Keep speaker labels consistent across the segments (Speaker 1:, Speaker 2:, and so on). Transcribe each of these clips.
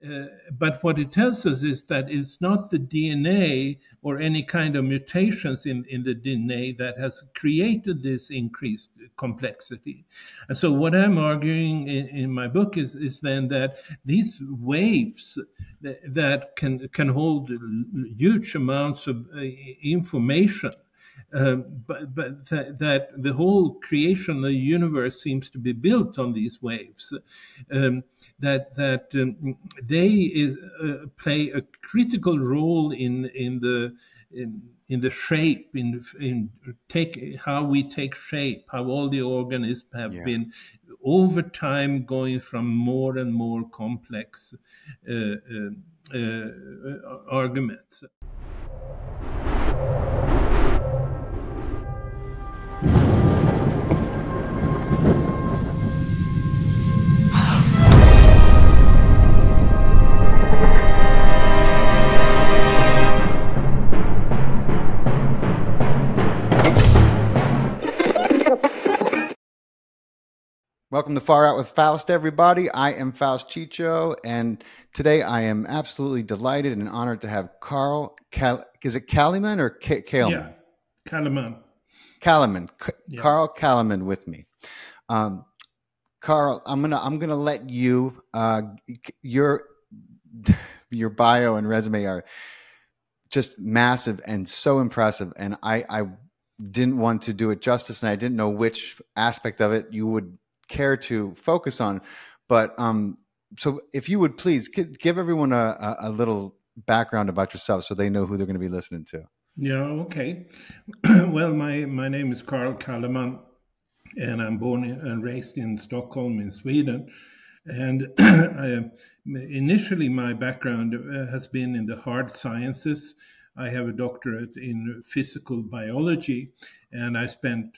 Speaker 1: But what it tells us is that it's not the DNA or any kind of mutations in the DNA that has created this increased complexity. And so what I'm arguing in my book is then that these waves that can hold huge amounts of information, but that the whole creation of the universe seems to be built on these waves, that they play a critical role in the shape, in how we take shape, how all the organisms have been over time going from more and more complex arguments.
Speaker 2: Welcome to Far Out with Faust, everybody. I am Faust Chicho, and today I am absolutely delighted and honored to have Carl, is it Calleman or Calleman?
Speaker 1: Yeah, Calleman.
Speaker 2: Calleman, yeah. Carl Calleman with me. Carl, I'm gonna let you. Your bio and resume are just massive and so impressive, and I didn't want to do it justice, and I didn't know which aspect of it you would care to focus on, but so if you would please give everyone a little background about yourself so they know who they're going to be listening to.
Speaker 1: Yeah, okay. Well, my name is Carl Calleman, and I'm born and raised in Stockholm in Sweden. And initially my background has been in the hard sciences. I have a doctorate in physical biology, and I spent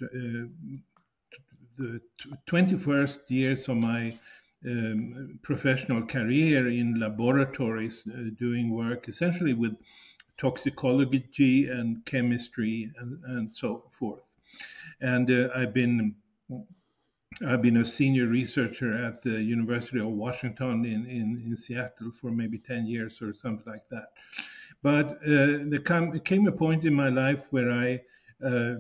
Speaker 1: the 21st years of my professional career in laboratories doing work essentially with toxicology and chemistry and so forth. And I've been a senior researcher at the University of Washington in Seattle for maybe 10 years or something like that. But there came a point in my life where I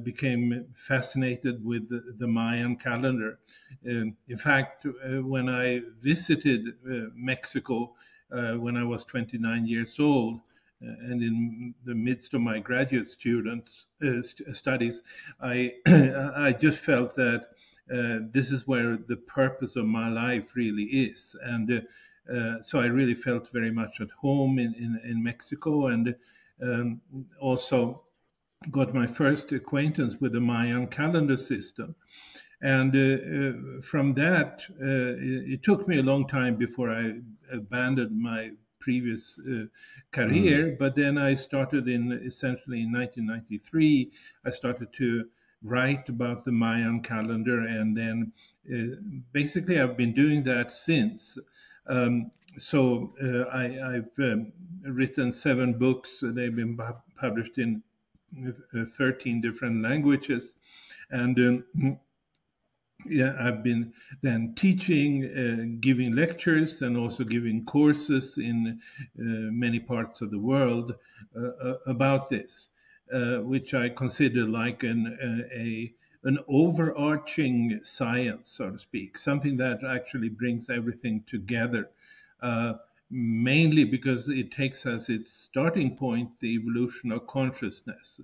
Speaker 1: became fascinated with the Mayan calendar. In fact, when I visited Mexico when I was 29 years old, and in the midst of my graduate studies, I just felt that this is where the purpose of my life really is. And so I really felt very much at home in Mexico, and also got my first acquaintance with the Mayan calendar system. And from that, it took me a long time before I abandoned my previous career. But then I started essentially in 1993, I started to write about the Mayan calendar. And then basically I've been doing that since. So I've written 7 books. They've been published in 13 different languages, and yeah, I've been then teaching, giving lectures, and also giving courses in many parts of the world about this, which I consider like an overarching science, so to speak, something that actually brings everything together. Mainly because it takes as its starting point the evolution of consciousness.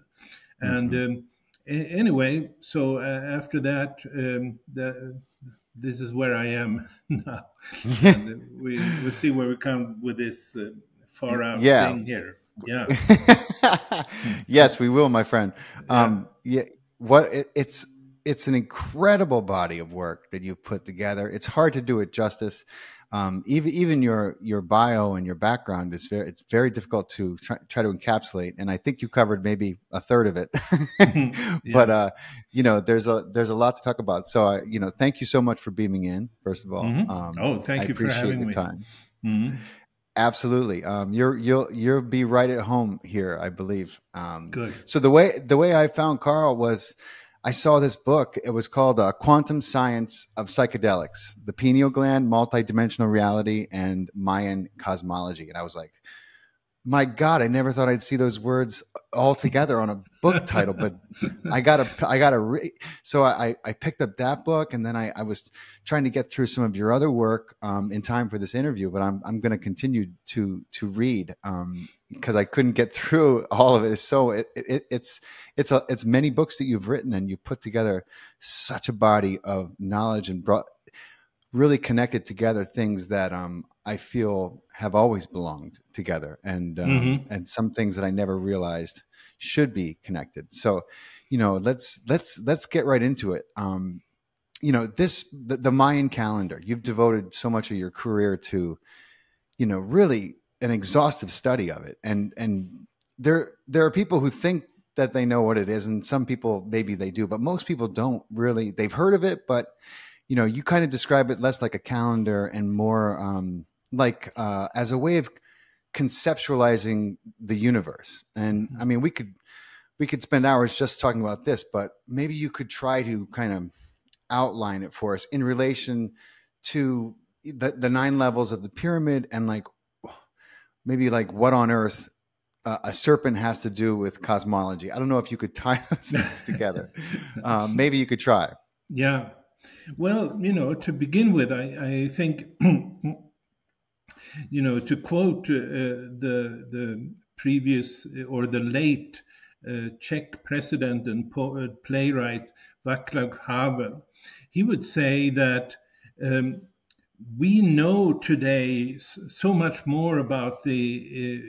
Speaker 1: And anyway, so after that, this is where I am now. And we'll see where we come with this far out thing here. Yeah.
Speaker 2: Yes, we will, my friend. It's an incredible body of work that you've put together. It's hard to do it justice. Even your bio and your background it's very difficult to try to encapsulate, and I think you covered maybe a third of it. But there's a lot to talk about. So thank you so much for beaming in. First of all,
Speaker 1: thank you for having me.
Speaker 2: Time. Absolutely. You'll be right at home here, I believe.
Speaker 1: Good.
Speaker 2: So the way I found Carl was, I saw this book. It was called Quantum Science of Psychedelics, the Pineal Gland, Multidimensional Reality, and Mayan Cosmology. And I was like, my God, I never thought I'd see those words all together on a book title, but I gotta read. So I picked up that book, and then I was trying to get through some of your other work in time for this interview, but I'm going to continue to read because I couldn't get through all of it. So it's many books that you've written, and you put together such a body of knowledge and brought really connected together things that I feel have always belonged together, and and some things that I never realized should be connected. So, let's get right into it. The Mayan calendar. You've devoted so much of your career to, really an exhaustive study of it, and there are people who think that they know what it is, and some people maybe they do, but most people don't really. They've heard of it, but you kind of describe it less like a calendar and more as a way of conceptualizing the universe. And I mean, we could spend hours just talking about this, but maybe you could try to kind of outline it for us in relation to the 9 levels of the pyramid, and maybe what on earth a serpent has to do with cosmology. I don't know if you could tie those things together. Maybe you could try.
Speaker 1: Yeah. Well, to begin with, I think, to quote the previous or the late Czech president and playwright Václav Havel, he would say that we know today so much more about the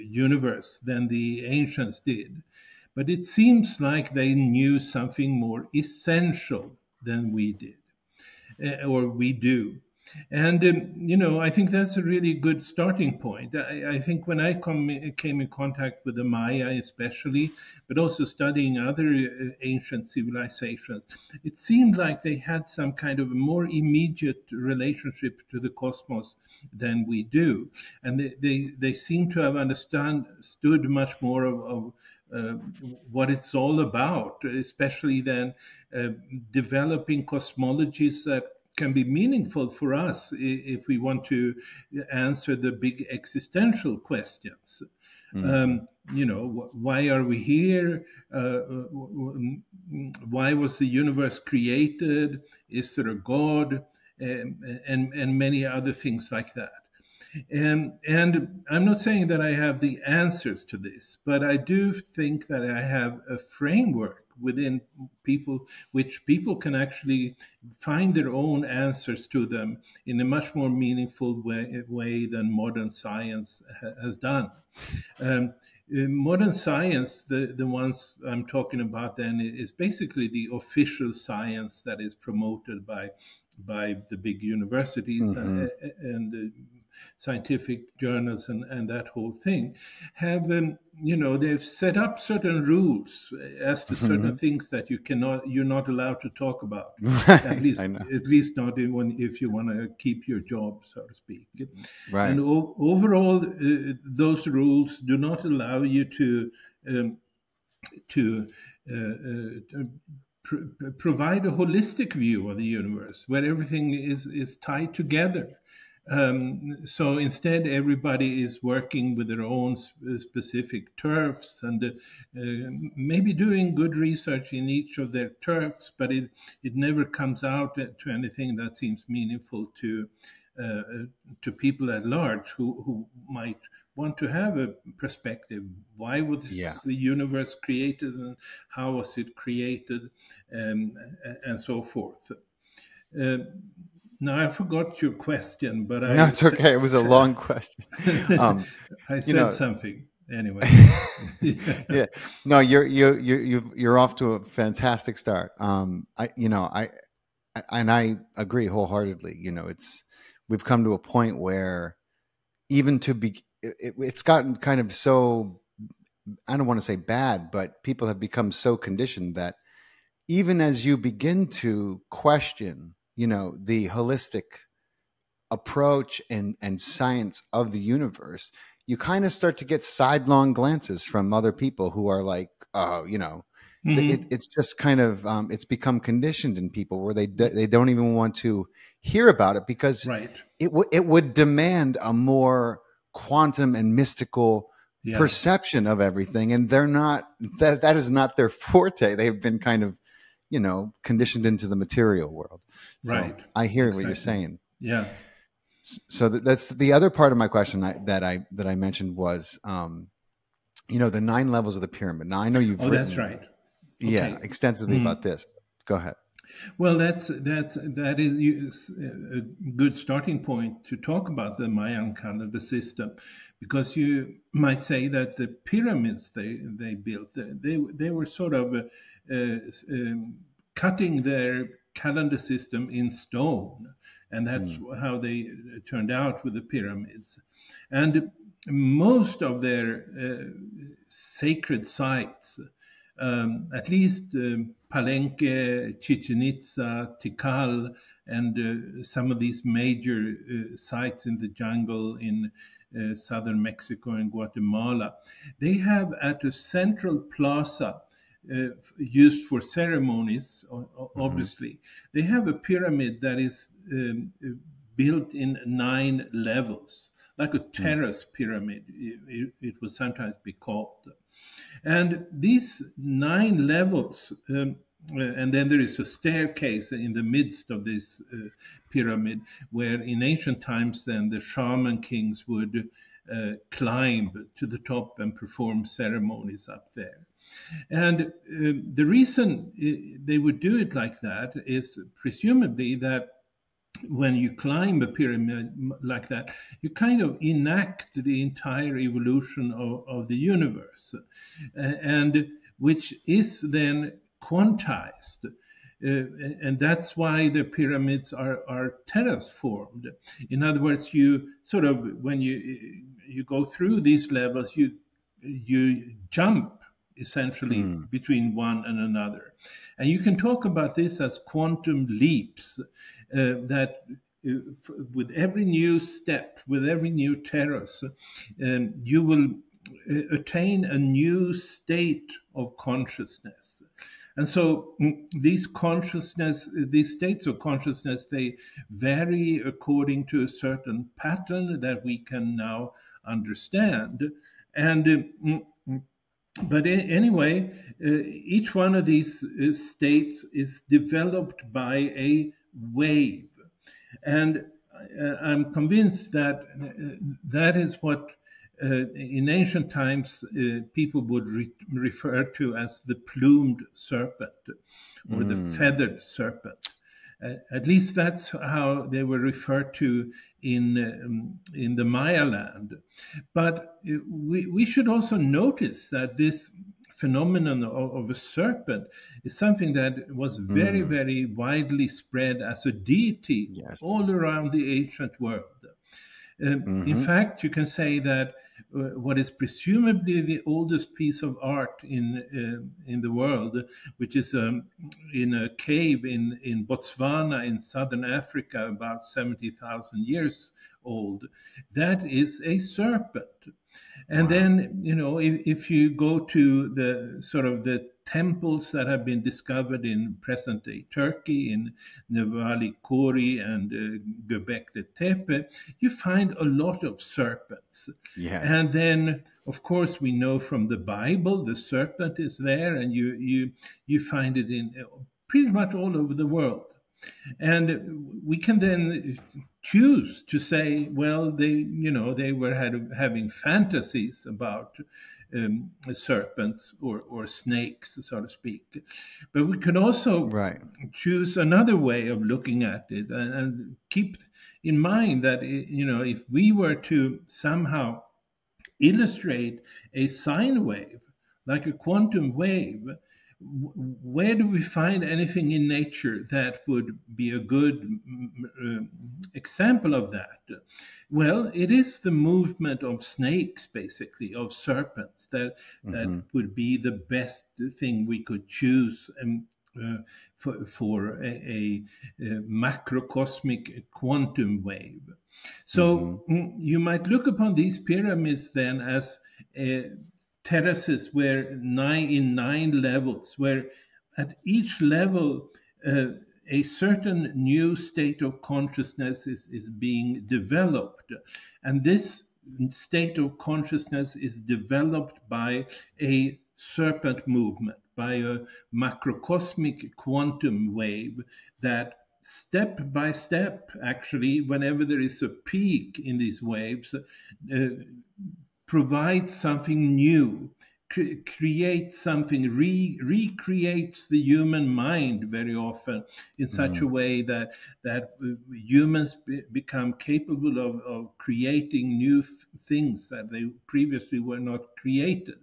Speaker 1: universe than the ancients did, but it seems like they knew something more essential than we did. Or we do. And, I think that's a really good starting point. I think when I came in contact with the Maya especially, but also studying other ancient civilizations, it seemed like they had some kind of a more immediate relationship to the cosmos than we do. And they seem to have understood much more of what it's all about, especially then developing cosmologies that can be meaningful for us if we want to answer the big existential questions. Why are we here? Why was the universe created? Is there a God? And many other things like that. And I'm not saying that I have the answers to this, but I do think that I have a framework within which people can actually find their own answers to them in a much more meaningful way than modern science has done. Modern science, the ones I'm talking about then, is basically the official science that is promoted by the big universities and scientific journals and that whole thing, have they've set up certain rules as to certain things that you're not allowed to talk about.
Speaker 2: Right.
Speaker 1: At least not if you want to keep your job, so to speak.
Speaker 2: Right.
Speaker 1: And overall, those rules do not allow you to provide a holistic view of the universe where everything is tied together. So instead, everybody is working with their own specific turfs and maybe doing good research in each of their turfs, but it never comes out to anything that seems meaningful to people at large who might want to have a perspective. Why was the universe created, and how was it created, and so forth. Now, I forgot your question, but
Speaker 2: no, it's okay. It was a long question.
Speaker 1: I said something anyway.
Speaker 2: Yeah. No, you're off to a fantastic start. I agree wholeheartedly. We've come to a point where even it's gotten kind of so, I don't want to say bad, but people have become so conditioned that even as you begin to question the holistic approach and science of the universe, you kind of start to get sidelong glances from other people who are like, oh, it's just kind of it's become conditioned in people where they don't even want to hear about it because
Speaker 1: Right.
Speaker 2: it would demand a more quantum and mystical
Speaker 1: Yeah.
Speaker 2: perception of everything, and they're not that is not their forte. They've been kind of conditioned into the material world. So
Speaker 1: Right.
Speaker 2: I hear what
Speaker 1: Exactly.
Speaker 2: you're saying.
Speaker 1: Yeah.
Speaker 2: So that's the other part of my question that I mentioned was the 9 levels of the pyramid. Now I know you've written
Speaker 1: That's right.
Speaker 2: yeah
Speaker 1: Okay.
Speaker 2: extensively about this. Go ahead.
Speaker 1: Well, that is a good starting point to talk about the Mayan calendar system, because you might say that the pyramids they built, they were sort of cutting their calendar system in stone, and that's how they turned out with the pyramids. And most of their sacred sites, at least Palenque, Chichen Itza, Tikal, and some of these major sites in the jungle in southern Mexico and Guatemala, they have at a central plaza used for ceremonies, obviously, they have a pyramid that is built in 9 levels, like a terrace pyramid, it would sometimes be called. And these 9 levels, and then there is a staircase in the midst of this pyramid, where in ancient times then the shaman kings would climb to the top and perform ceremonies up there. And the reason they would do it like that is presumably that when you climb a pyramid like that, you kind of enact the entire evolution of the universe, and which is then quantized. And that's why the pyramids are terrace formed. In other words, you sort of, when you go through these levels, you jump essentially between one and another. And you can talk about this as quantum leaps, that with every new step, with every new terrace, you will attain a new state of consciousness. And so these states of consciousness, they vary according to a certain pattern that we can now understand. And but anyway, each one of these states is developed by a wave. And I'm convinced that that is what in ancient times people would refer to as the plumed serpent or the feathered serpent. At least that's how they were referred to in the Maya land. But we should also notice that this phenomenon of a serpent is something that was very, very widely spread as a deity all around the ancient world. In fact, you can say that what is presumably the oldest piece of art in the world, which is in a cave in Botswana in southern Africa, about 70,000 years old, that is a serpent. And then, if you go to the sort of the temples that have been discovered in present-day Turkey, in Nevali Kori and Göbekli Tepe, you find a lot of serpents.
Speaker 2: Yes.
Speaker 1: And then, of course, we know from the Bible the serpent is there, and you find it in pretty much all over the world. And we can then choose to say, well, they were having fantasies about serpents or snakes, so to speak. But we could also choose another way of looking at it, and keep in mind that if we were to somehow illustrate a sine wave, like a quantum wave, where do we find anything in nature that would be a good example of that? Well, it is the movement of snakes, basically, of serpents, that would be the best thing we could choose for a macrocosmic quantum wave. So you might look upon these pyramids then as terraces where in 9 levels, where at each level a certain new state of consciousness is being developed. And this state of consciousness is developed by a serpent movement, by a macrocosmic quantum wave that step by step, actually, whenever there is a peak in these waves, provides something new, creates something, recreates the human mind very often in such a way that humans become capable of creating new things that they previously were not created.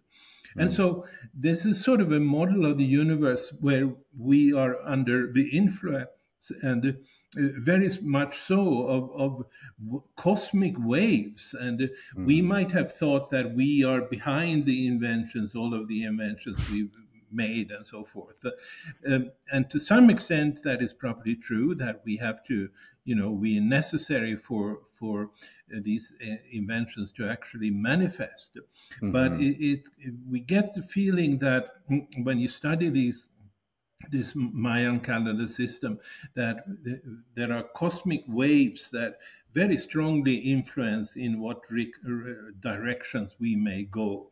Speaker 1: And so this is sort of a model of the universe where we are under the influence and very much so of cosmic waves. And we might have thought that we are behind the inventions, all of the inventions we've made and so forth. And to some extent, that is probably true, that we have to, we are necessary for these inventions to actually manifest. But we get the feeling that when you study this Mayan calendar system, that there are cosmic waves that very strongly influence in what directions we may go.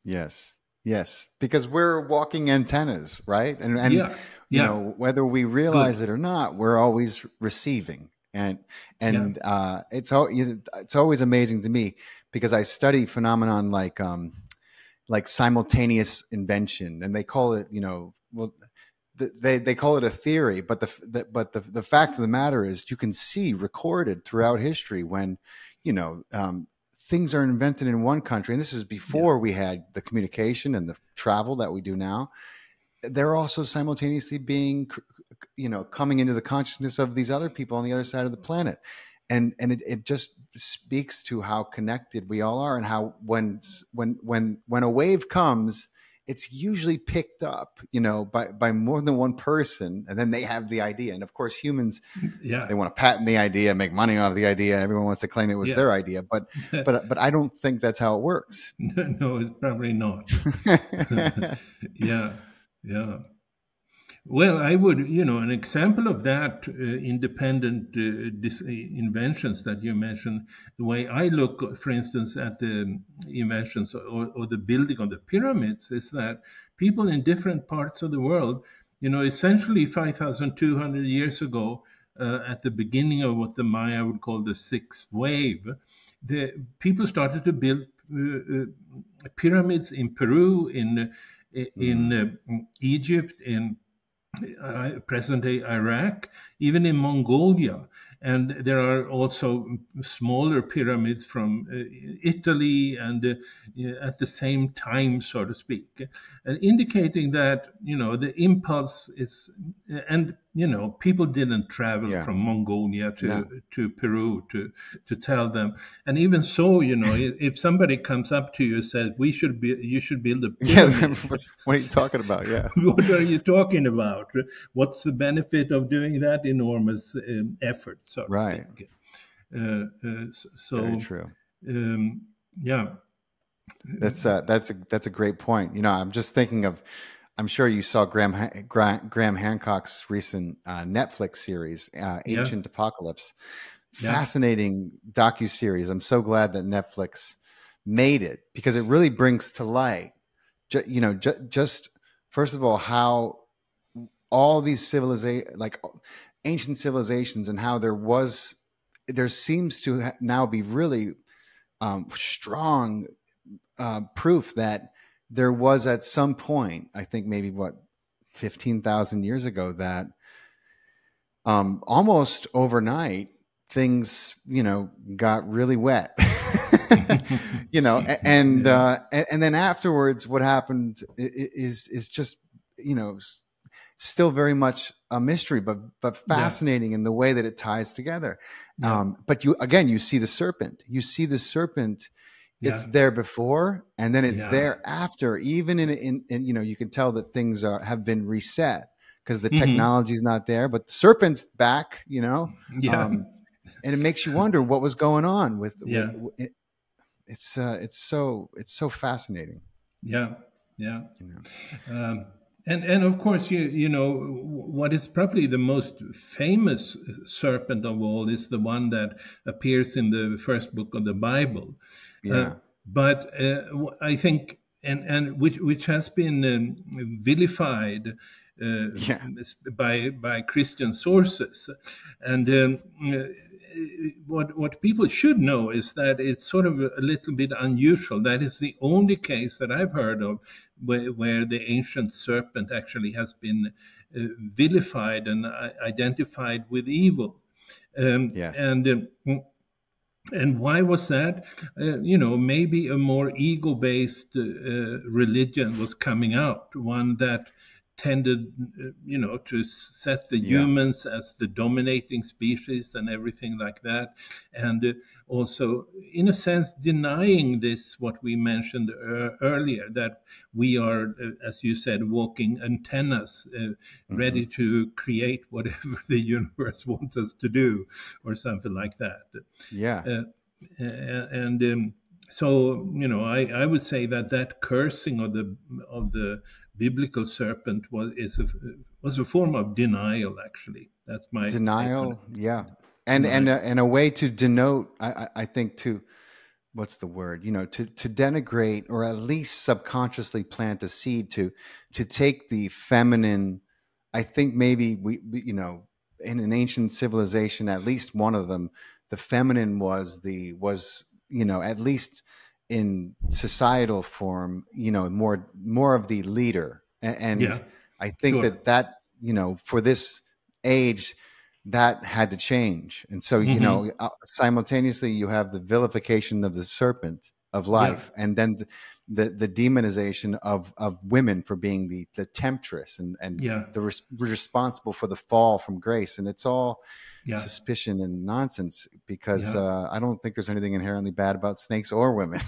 Speaker 2: Yes. Yes, because we're walking antennas, right? And you know, whether we realize it or not, we're always receiving. And it's always amazing to me because I study phenomenon like simultaneous invention, and they call it, they call it a theory, but the fact of the matter is you can see recorded throughout history when, things are invented in one country, and this is before we had the communication and the travel that we do now. They're also simultaneously being, coming into the consciousness of these other people on the other side of the planet. And it just speaks to how connected we all are, and how when a wave comes, it's usually picked up, by more than one person, and then they have the idea. And of course, humans, they want to patent the idea, make money off the idea. Everyone wants to claim it was their idea, but I don't think that's how it works.
Speaker 1: No, it's probably not. Yeah. Well, I would, an example of that independent inventions that you mentioned, the way I look, for instance, at the inventions or the building of the pyramids, is that people in different parts of the world, essentially 5,200 years ago, at the beginning of what the Maya would call the sixth wave, the people started to build pyramids in Peru, in Egypt, in present-day Iraq, even in Mongolia. And there are also smaller pyramids from Italy and at the same time, so to speak, indicating that, the impulse is, and, people didn't travel from Mongolia to Peru to tell them. And even so, if somebody comes up to you and says, you should build a pyramid.
Speaker 2: What are you talking about? Yeah.
Speaker 1: What are you talking about? What's the benefit of doing that enormous effort? So
Speaker 2: right.
Speaker 1: So
Speaker 2: very true. That's a great point. I'm just thinking of, I'm sure you saw Graham Hancock's recent Netflix series, Ancient Apocalypse. Fascinating docuseries. I'm so glad that Netflix made it, because it really brings to light, just first of all, how all these ancient civilizations, and how there seems to now be really strong proof that there was at some point, I think maybe 15,000 years ago, that almost overnight things, got really wet, and then afterwards what happened is just, still very much a mystery, but fascinating in the way that it ties together. But you see the serpent. It's there before, and then it's there after. Even in you can tell that things have been reset because the technology is not there, but the serpent's back. And it makes you wonder what was going on with it. It's so fascinating.
Speaker 1: Yeah, yeah.
Speaker 2: You know.
Speaker 1: Um, and of course, you know what is probably the most famous serpent of all is the one that appears in the first book of the Bible. Uh,
Speaker 2: Yeah.
Speaker 1: but I think, and which has been vilified uh,
Speaker 2: Yeah.
Speaker 1: by Christian sources, and what people should know is that it's sort of a little bit unusual. That is the only case that I've heard of where the ancient serpent actually has been vilified and identified with evil. Um,
Speaker 2: Yes.
Speaker 1: and um, and why was that? You know, maybe a more ego-based religion was coming out, one that tended, you know, to set the
Speaker 2: Yeah.
Speaker 1: humans as the dominating species and everything like that, and also, in a sense, denying this what we mentioned earlier, that we are, as you said, walking antennas,
Speaker 2: Hmm.
Speaker 1: ready to create whatever the universe wants us to do, or something like that.
Speaker 2: Yeah.
Speaker 1: Uh, and so you know, I would say that that cursing of the biblical serpent was a form of denial. Actually, that's my take on it.
Speaker 2: Denial. Yeah. And
Speaker 1: Denial.
Speaker 2: and a way to denote, I think, to what's the word, you know, to denigrate or at least subconsciously plant a seed to take the feminine. I think maybe you know, in an ancient civilization, at least one of them, the feminine was you know, at least in societal form, you know, more of the leader. And
Speaker 1: Yeah,
Speaker 2: I think
Speaker 1: sure.
Speaker 2: that you know, for this age, that had to change. And so, you know,
Speaker 1: Hmm.
Speaker 2: simultaneously you have the vilification of the serpent of
Speaker 1: Yeah,
Speaker 2: life, and then the demonization of women for being the temptress and
Speaker 1: yeah,
Speaker 2: the responsible for the fall from grace. And it's all
Speaker 1: yeah,
Speaker 2: suspicion and nonsense, because
Speaker 1: yeah.
Speaker 2: I don't think there's anything inherently bad about snakes or women.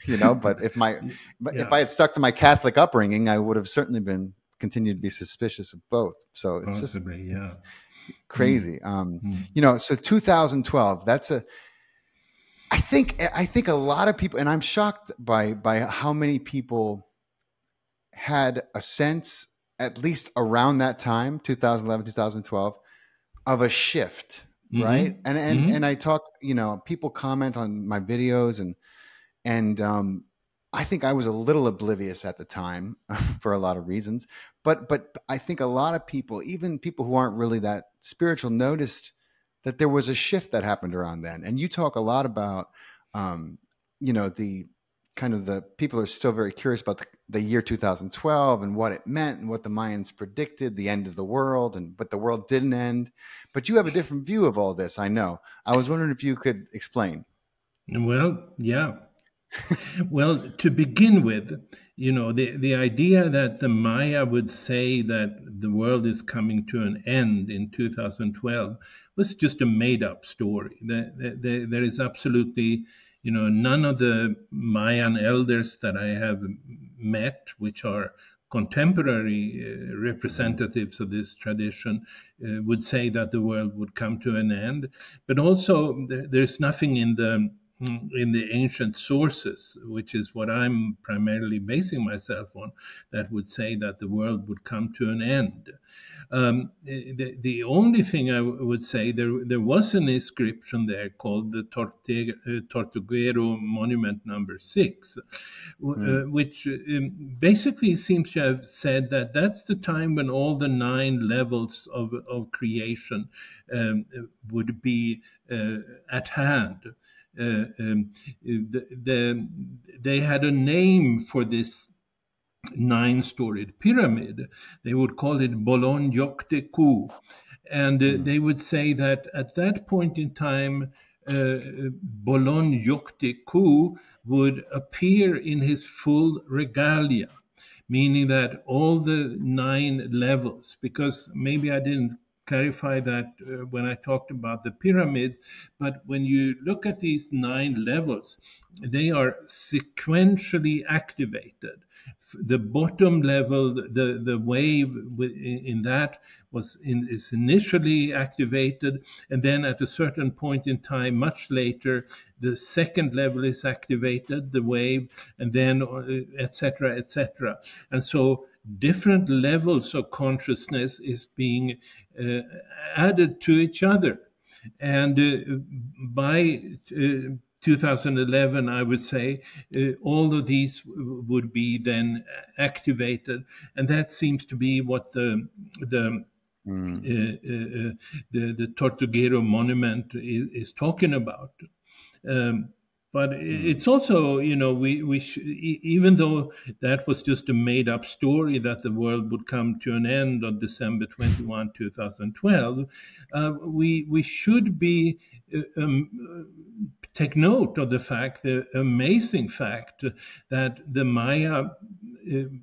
Speaker 2: You know, but if
Speaker 1: Yeah,
Speaker 2: I had stuck to my Catholic upbringing, I would have certainly been continued to be suspicious of both. So it's just,
Speaker 1: possibly. Yeah.
Speaker 2: it's
Speaker 1: Mm,
Speaker 2: crazy.
Speaker 1: mm.
Speaker 2: You know, so 2012, that's a, I think a lot of people, and I'm shocked by how many people had a sense, at least around that time, 2011, 2012, of a shift, right?
Speaker 1: Hmm.
Speaker 2: And
Speaker 1: Hmm.
Speaker 2: I talk, you know, people comment on my videos, and I think I was a little oblivious at the time for a lot of reasons, but I think a lot of people, even people who aren't really that spiritual, noticed that there was a shift that happened around then. And you talk a lot about, um, you know, the kind of the people are still very curious about the year 2012 and what it meant and what the Mayans predicted, the end of the world, and but the world didn't end. But you have a different view of all this, I know. I was wondering if you could explain.
Speaker 1: Well, yeah. Well, to begin with, you know, the idea that the Maya would say that the world is coming to an end in 2012 was just a made up story. There is absolutely, you know, none of the Mayan elders that I have met, which are contemporary representatives of this tradition, would say that the world would come to an end. But also, there's nothing in the ancient sources, which is what I'm primarily basing myself on, that would say that the world would come to an end. The only thing I would say, there was an inscription there called the Tortuguero Monument number 6,
Speaker 2: Mm,
Speaker 1: which basically seems to have said that that's the time when all the 9 levels of creation would be at hand. Uh, um, they had a name for this 9-storied pyramid. They would call it Bolon Yokte Ku. And
Speaker 2: mm,
Speaker 1: they would say that at that point in time, uh, Bolon Yokte Ku would appear in his full regalia, meaning that all the 9 levels, because maybe I didn't clarify that when I talked about the pyramid, but when you look at these 9 levels, they are sequentially activated. The bottom level, the wave in that is initially activated, and then at a certain point in time, much later, the second level is activated, the wave, and then etc., etc. And so different levels of consciousness is being added to each other. And by 2011, I would say, all of these would be then activated, and that seems to be what the Tortuguero monument is talking about. But it's also, even though that was just a made up story that the world would come to an end on December 21, 2012, we should be take note of the amazing fact that the Maya,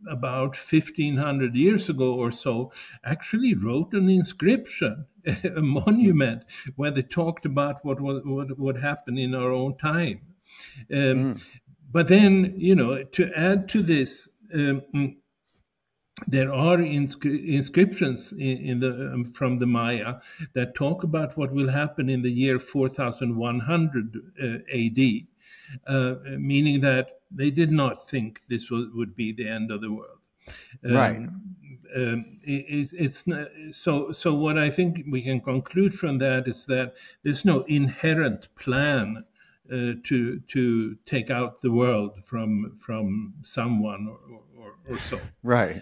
Speaker 1: about 1500 years ago or so, actually wrote an inscription, a monument, where they talked about what would happen in our own time. But then, to add to this, there are inscriptions from the Maya that talk about what will happen in the year 4100 AD, meaning that they did not think this would be the end of the world.
Speaker 2: Right.
Speaker 1: It's not, so what I think we can conclude from that is that there's no inherent plan to take out the world from someone or so.
Speaker 2: Right.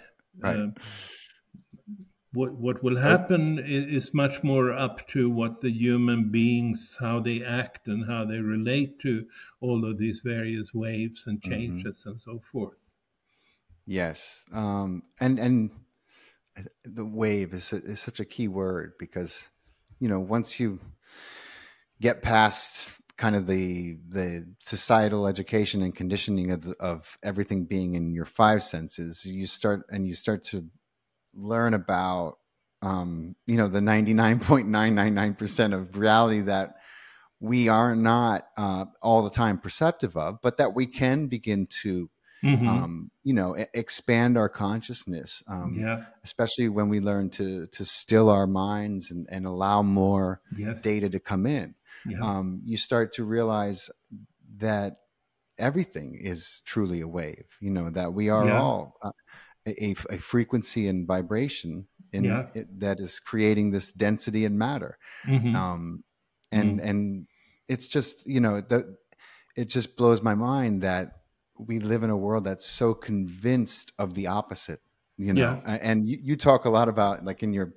Speaker 1: What will happen is much more up to what the human beings, how they act and how they relate to all of these various waves and changes and so forth.
Speaker 2: Yes. And the wave is such a key word, because, once you get past kind of the societal education and conditioning of everything being in your five senses, you start to learn about, the 99.999% of reality that we are not all the time perceptive of, but that we can begin to expand our consciousness, especially when we learn to still our minds and allow more data to come in. You start to realize that everything is truly a wave, that we are all a frequency and vibration that is creating this density and matter. And it's just, it just blows my mind that we live in a world that's so convinced of the opposite, and you talk a lot about, like, in your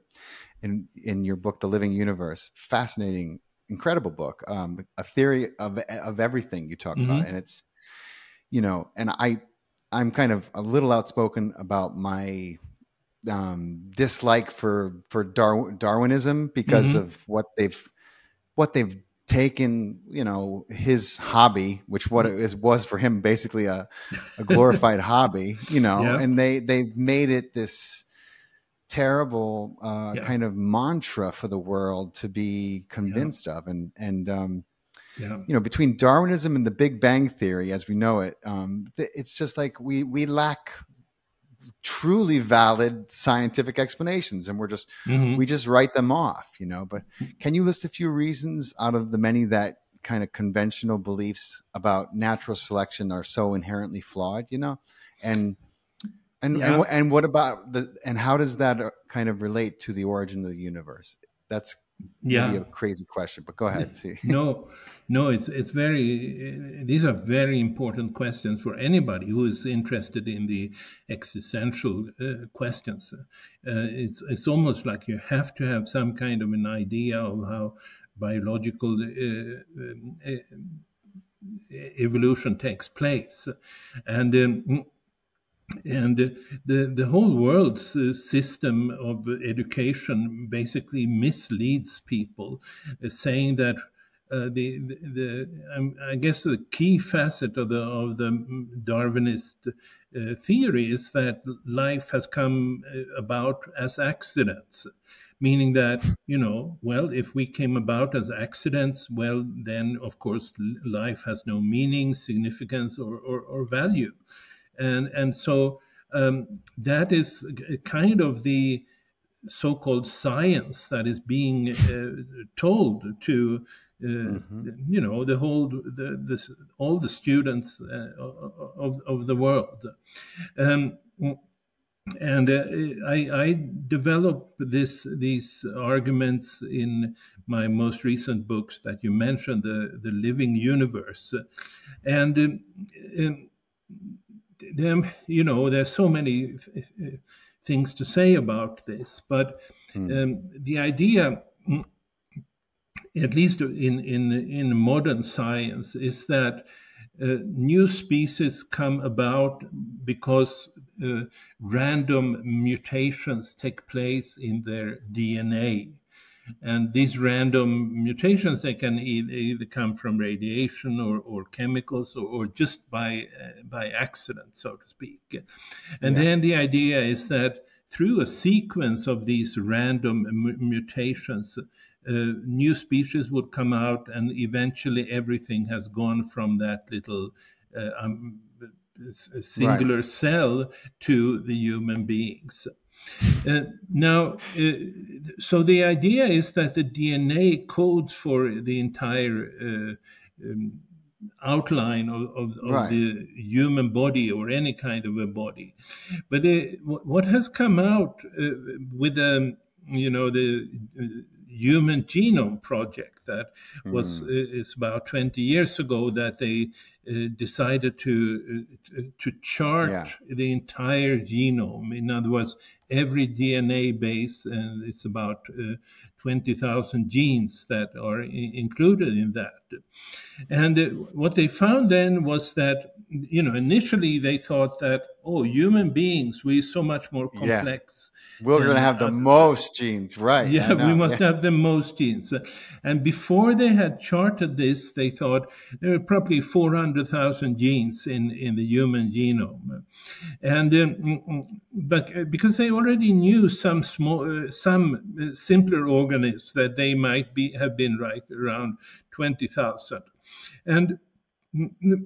Speaker 2: book, The Living Universe, fascinating, incredible book, a theory of everything you talk about. And it's, and I'm kind of a little outspoken about my dislike for Darwinism, because of what they've taken, his hobby, which was for him basically a glorified hobby, and they've made it this terrible kind of mantra for the world to be convinced of. And between Darwinism and the Big Bang Theory as we know it, it's just like we lack truly valid scientific explanations, and we just write them off, but can you list a few reasons out of the many that kind of conventional beliefs about natural selection are so inherently flawed, and what about and how does that kind of relate to the origin of the universe? That's maybe a crazy question, but go ahead. See.
Speaker 1: No, it's very. These are very important questions for anybody who is interested in the existential questions. It's almost like you have to have some kind of an idea of how biological evolution takes place, and the whole world's system of education basically misleads people, saying that I guess the key facet of the Darwinist theory is that life has come about as accidents, meaning that, well, if we came about as accidents, well, then of course life has no meaning, significance, or value. and so that is kind of the so-called science that is being told to the whole all the students of the world. Um, and I developed these arguments in my most recent books that you mentioned, the living universe, and there's so many things to say about this, but the idea, at least in modern science, is that new species come about because random mutations take place in their DNA. And these random mutations, they can either come from radiation or chemicals or just by accident, so to speak. And then the idea is that through a sequence of these random mutations, new species would come out, and eventually everything has gone from that little singular cell to the human beings. Now, so the idea is that the DNA codes for the entire outline of the human body, or any kind of a body. But what has come out with the Human Genome Project, that was is about 20 years ago, that they decided to chart the entire genome. In other words, every DNA base, and it's about 20,000 genes that are included in that. And what they found then was that, initially they thought that, human beings, we're so much more complex.
Speaker 2: We're going to have the most genes, right?
Speaker 1: Yeah, we must have the most genes. And before they had charted this, they thought there were probably 400,000 genes in the human genome. And but because they already knew some simpler organisms, that they might have been right around 20,000. And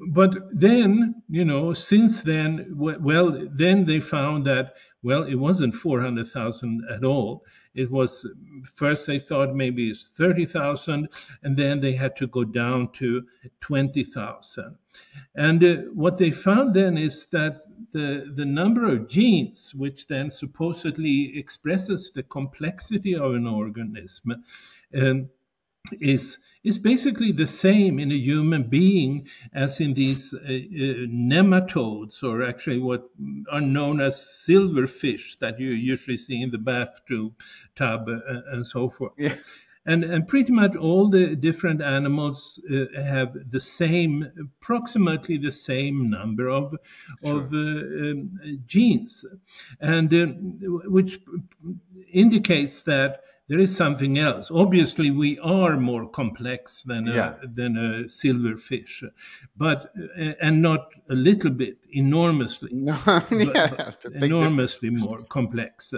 Speaker 1: but then, since then, then they found that, it wasn't 400,000 at all. It was, first they thought maybe it's 30,000, and then they had to go down to 20,000. And what they found then is that the number of genes, which then supposedly expresses the complexity of an organism, is basically the same in a human being as in these nematodes, or actually what are known as silverfish that you usually see in the bathtub and so forth. Yeah. And pretty much all the different animals have the same, approximately the same number of genes, and which indicates that there is something else. Obviously, we are more complex than a silverfish, but and not a little bit, enormously, enormously more complex.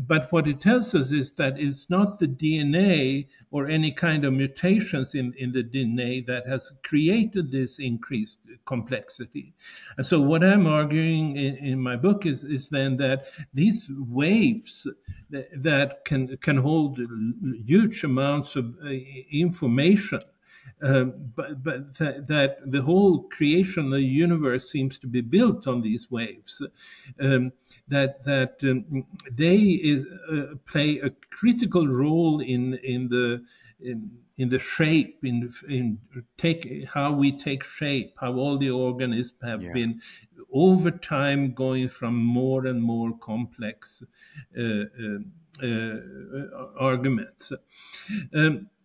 Speaker 1: But what it tells us is that it's not the DNA or any kind of mutations in the DNA that has created this increased complexity. And so what I'm arguing in my book is then that these waves that can hold huge amounts of information, but that the whole creation of the universe seems to be built on these waves, that they play a critical role in the shape, in how we take shape, how all the organisms have been over time going from more and more complex arguments.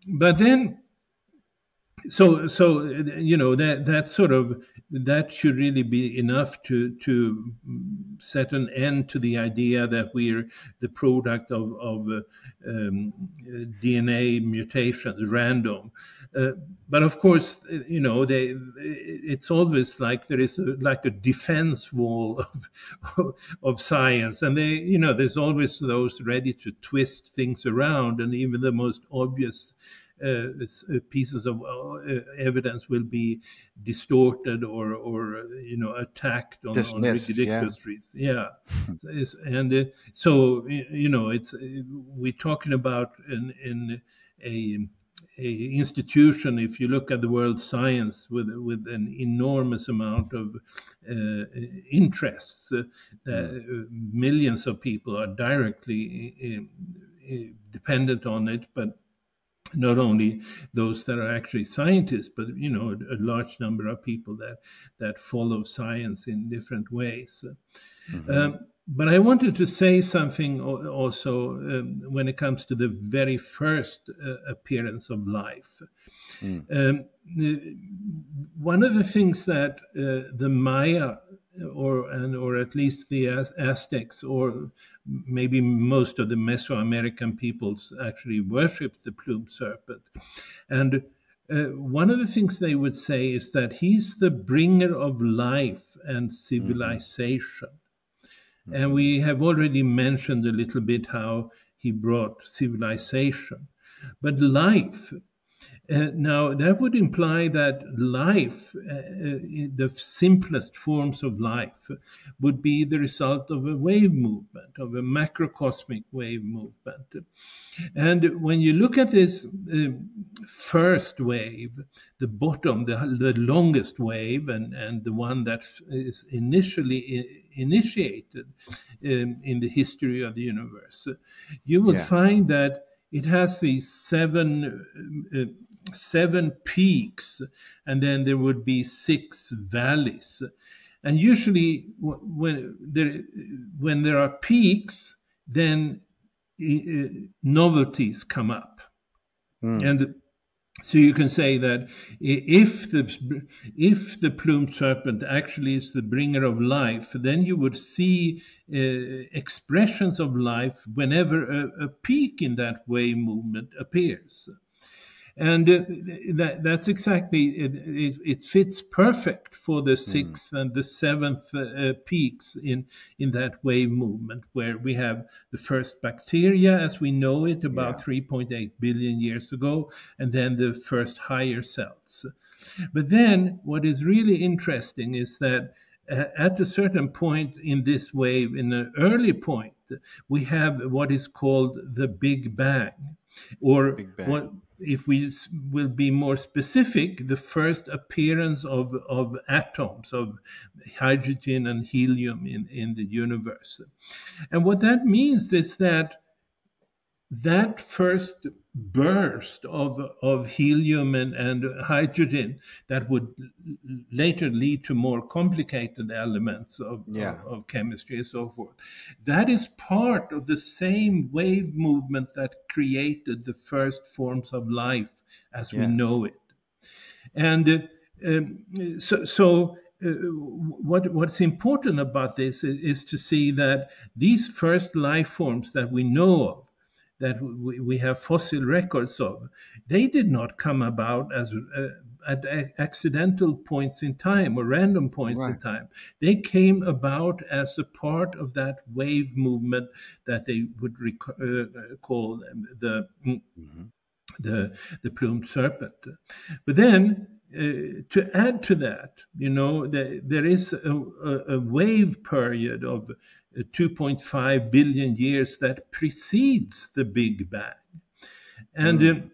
Speaker 1: But then, so that should really be enough to set an end to the idea that we're the product of DNA mutations, random. But of course, it's always like there is a defense wall of science, and there's always those ready to twist things around, and even the most obvious pieces of evidence will be distorted or attacked on
Speaker 2: Dismissed, yeah.
Speaker 1: ridiculous reasons. Yeah. And so it's we're talking about in a institution. If you look at the world science with an enormous amount of interests, millions of people are directly dependent on it, but not only those that are actually scientists, but a large number of people that follow science in different ways. But I wanted to say something also when it comes to the very first appearance of life. One of the things that the Maya, or at least the Aztecs, or maybe most of the Mesoamerican peoples actually worshipped the plumed serpent. And one of the things they would say is that he's the bringer of life and civilization. And we have already mentioned a little bit how he brought civilization. But life, now that would imply that life, the simplest forms of life, would be the result of a wave movement, of a macrocosmic wave movement. And when you look at this first wave, the bottom, the longest wave, and the one that is initially initiated in the history of the universe, you will find that it has these seven peaks, and then there would be 6 valleys. And usually when there are peaks, then novelties come up. And so you can say that if the plumed serpent actually is the bringer of life, then you would see expressions of life whenever a peak in that wave movement appears. And that's exactly, it fits perfect for the 6th and the 7th peaks in that wave movement, where we have the first bacteria as we know it about 3.8 billion years ago, and then the first higher cells. But then what is really interesting is that at a certain point in this wave, in an early point, we have what is called the Big Bang, or what, if we will be more specific, the first appearance of atoms, of hydrogen and helium in the universe. And what that means is that first burst of helium and hydrogen that would later lead to more complicated elements of chemistry and so forth, that is part of the same wave movement that created the first forms of life as we know it. And what's important about this is to see that these first life forms that we know of, that we have fossil records of, they did not come about as at accidental points in time or random points in time. They came about as a part of that wave movement that they would call the plumed serpent. But then to add to that, there is a wave period of 2.5 billion years that precedes the Big Bang, and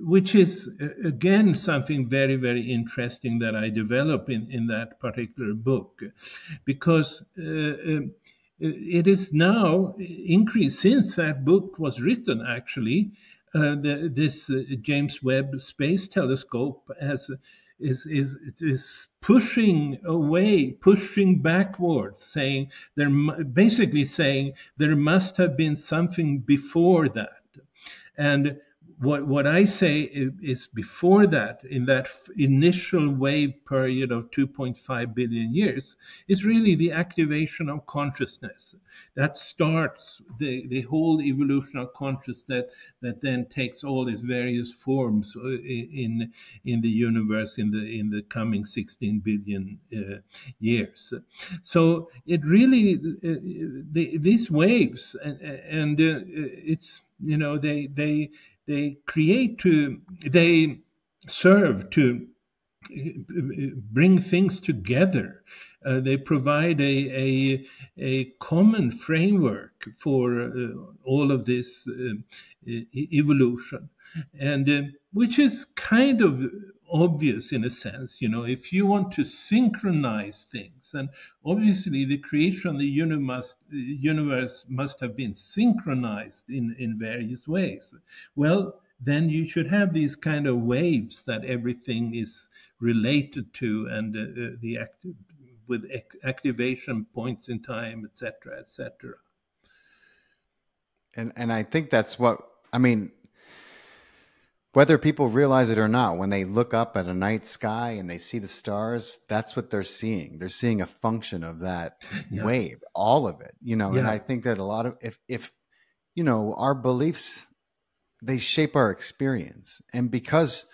Speaker 1: which is again something very, very interesting that I develop in that particular book, because it is now increased since that book was written. Actually, this James Webb Space Telescope is pushing backwards, saying basically saying there must have been something before that. And what I say is before that, in that initial wave period of 2.5 billion years, is really the activation of consciousness. That starts the whole evolution of consciousness that then takes all its various forms in the universe in the coming 16 billion years. So it really, these waves, and it's, they serve to bring things together. They provide a common framework for all of this evolution, and which is kind of obvious in a sense. If you want to synchronize things, and obviously the creation of the universe must have been synchronized in various ways. Well, then you should have these kind of waves that everything is related to, and with activation points in time, etc., etc.
Speaker 2: And I think that's what, I mean, whether people realize it or not, when they look up at a night sky and they see the stars, that's what they're seeing. They're seeing a function of that
Speaker 1: Yeah.
Speaker 2: wave, all of it, and
Speaker 1: Yeah.
Speaker 2: I think that a lot of, if our beliefs, they shape our experience. And because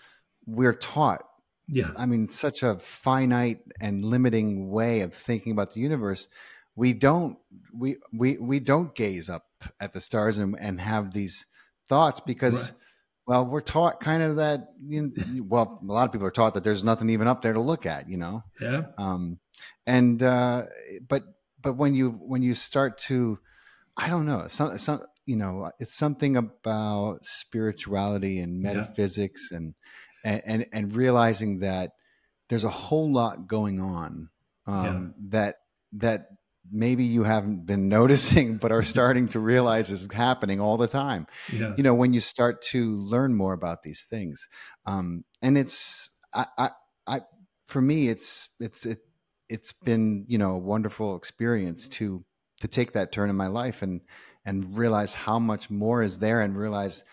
Speaker 2: we're taught,
Speaker 1: Yeah.
Speaker 2: I mean, such a finite and limiting way of thinking about the universe, we don't gaze up at the stars and have these thoughts because,
Speaker 1: Right.
Speaker 2: well, we're taught kind of that, well, a lot of people are taught that there's nothing even up there to look at,
Speaker 1: Yeah.
Speaker 2: And but when you start to, I don't know, some it's something about spirituality and metaphysics and realizing that there's a whole lot going on that maybe you haven't been noticing, but are starting to realize is happening all the time.
Speaker 1: Yeah.
Speaker 2: When you start to learn more about these things, and it's I for me it's been a wonderful experience to take that turn in my life and realize how much more is there, and realize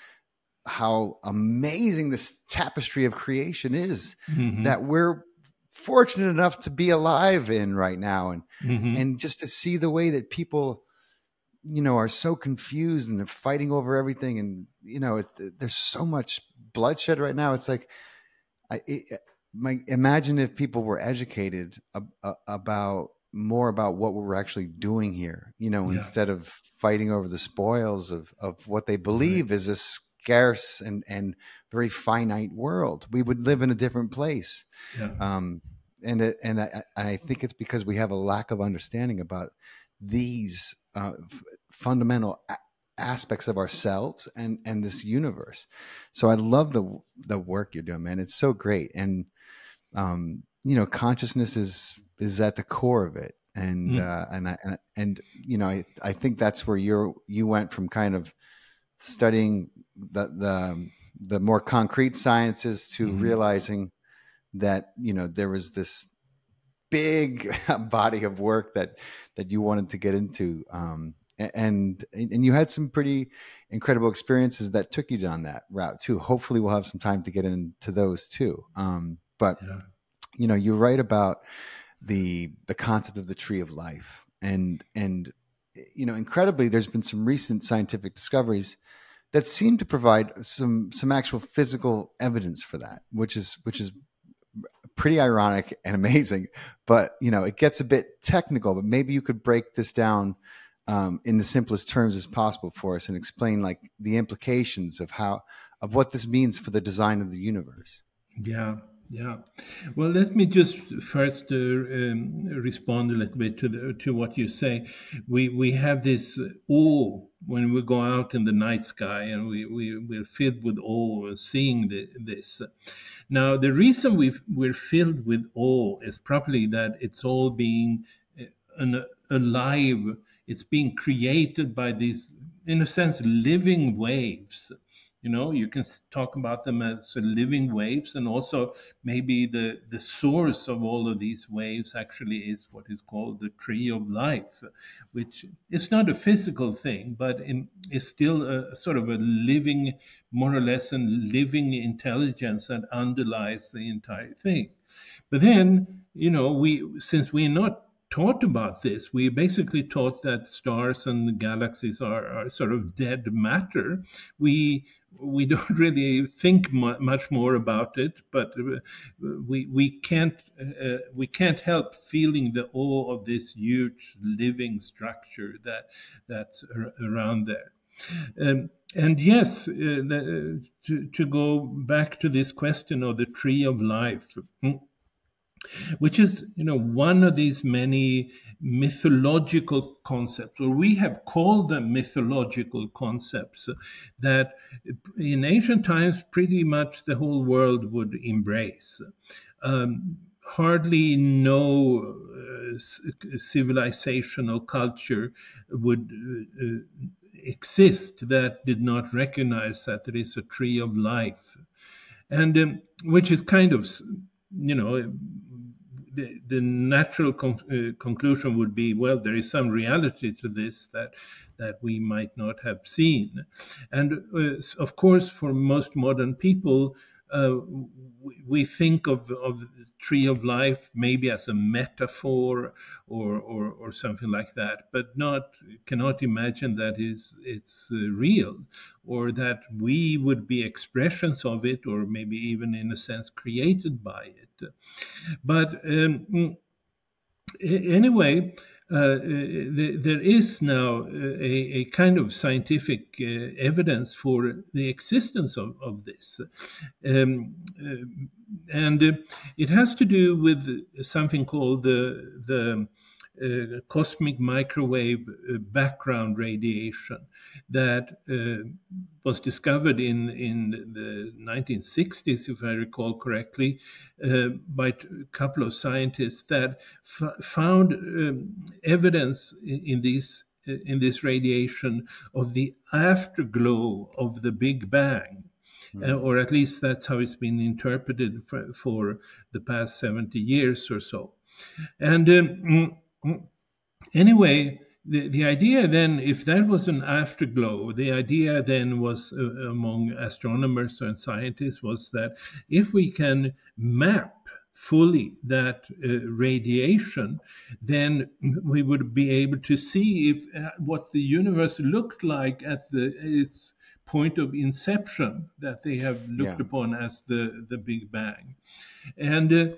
Speaker 2: how amazing this tapestry of creation is that we're fortunate enough to be alive in right now. And just to see the way that people, are so confused and they're fighting over everything. And, there's so much bloodshed right now. It's like, imagine if people were educated about what we're actually doing here, instead of fighting over the spoils of what they believe is a scarce and very finite world. We would live in a different place. And I think it's because we have a lack of understanding about these fundamental aspects of ourselves and this universe. So I love the work you're doing, man. It's so great. And consciousness is at the core of it. And I think that's where you went from kind of studying the more concrete sciences to realizing that there was this big body of work that you wanted to get into, and you had some pretty incredible experiences that took you down that route too. Hopefully we'll have some time to get into those too. But you write about the concept of the tree of life, and incredibly, there's been some recent scientific discoveries that seem to provide some actual physical evidence for that, which is pretty ironic and amazing. But it gets a bit technical. But maybe you could break this down in the simplest terms as possible for us and explain like the implications of what this means for the design of the universe.
Speaker 1: Yeah. Well, let me just first respond a little bit to what you say. We have this awe when we go out in the night sky, and we're filled with awe seeing this. Now, the reason we're filled with awe is probably that it's all being alive. It's being created by these, in a sense, living waves. You can talk about them as living waves, and also maybe the source of all of these waves actually is what is called the tree of life, which is not a physical thing, but is still a sort of a living, more or less, a living intelligence that underlies the entire thing. But then, since we're not taught about this, we basically taught that stars and galaxies are sort of dead matter. We don't really think much more about it, but we can't help feeling the awe of this huge living structure that's around there. And yes, to go back to this question of the tree of life, which is, one of these many mythological concepts, or we have called them mythological concepts, that in ancient times pretty much the whole world would embrace. Hardly no civilization or culture would exist that did not recognize that there is a tree of life, and which is kind of, the natural conclusion would be, well, there is some reality to this that we might not have seen. And of course, for most modern people, we think of the tree of life maybe as a metaphor or something like that, but cannot imagine that it's real, or that we would be expressions of it, or maybe even in a sense created by it. But anyway, there is now a kind of scientific evidence for the existence of this. And it has to do with something called the cosmic microwave background radiation that was discovered in the 1960s, if I recall correctly, by a couple of scientists that found evidence in this radiation of the afterglow of the Big Bang. Or at least that's how it's been interpreted for the past 70 years or so. And anyway, the idea then, if that was an afterglow, the idea then was among astronomers and scientists was that if we can map fully that radiation, then we would be able to see if what the universe looked like at its point of inception, that they have looked upon as the Big Bang. And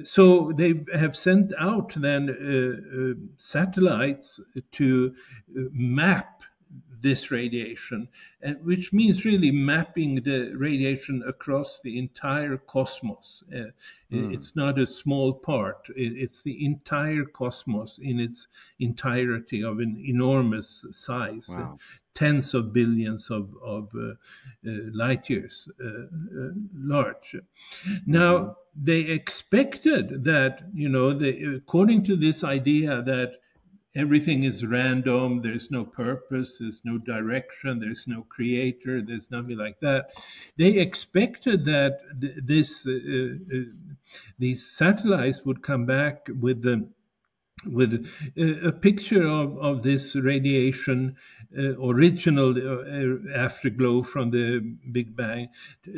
Speaker 1: so they have sent out then satellites to map this radiation, which means really mapping the radiation across the entire cosmos. It's not a small part, it's the entire cosmos in its entirety, of an enormous size.
Speaker 2: Wow.
Speaker 1: Tens of billions of light years large. Now, they expected that, according to this idea that everything is random, there's no purpose, there's no direction, there's no creator, there's nothing like that. They expected that these satellites would come back with a picture of this radiation, original afterglow from the Big Bang,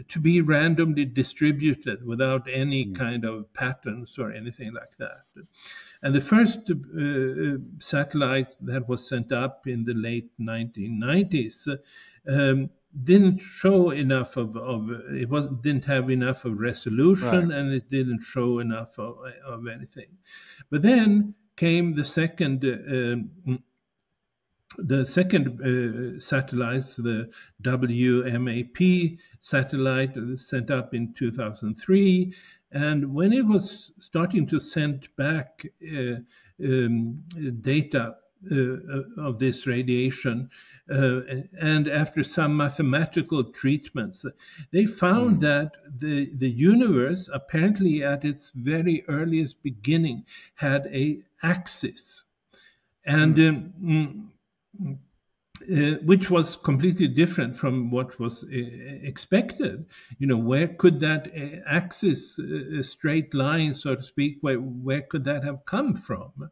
Speaker 1: to be randomly distributed without any kind of patterns or anything like that. And the first satellite that was sent up in the late 1990s didn't show enough didn't have enough of resolution, and it didn't show enough of anything. But then came the second satellites, the WMAP satellite, sent up in 2003. And when it was starting to send back data of this radiation, and after some mathematical treatments, they found that the universe, apparently at its very earliest beginning, had a axis, and which was completely different from what was expected. Where could that axis, straight line, so to speak, where could that have come from?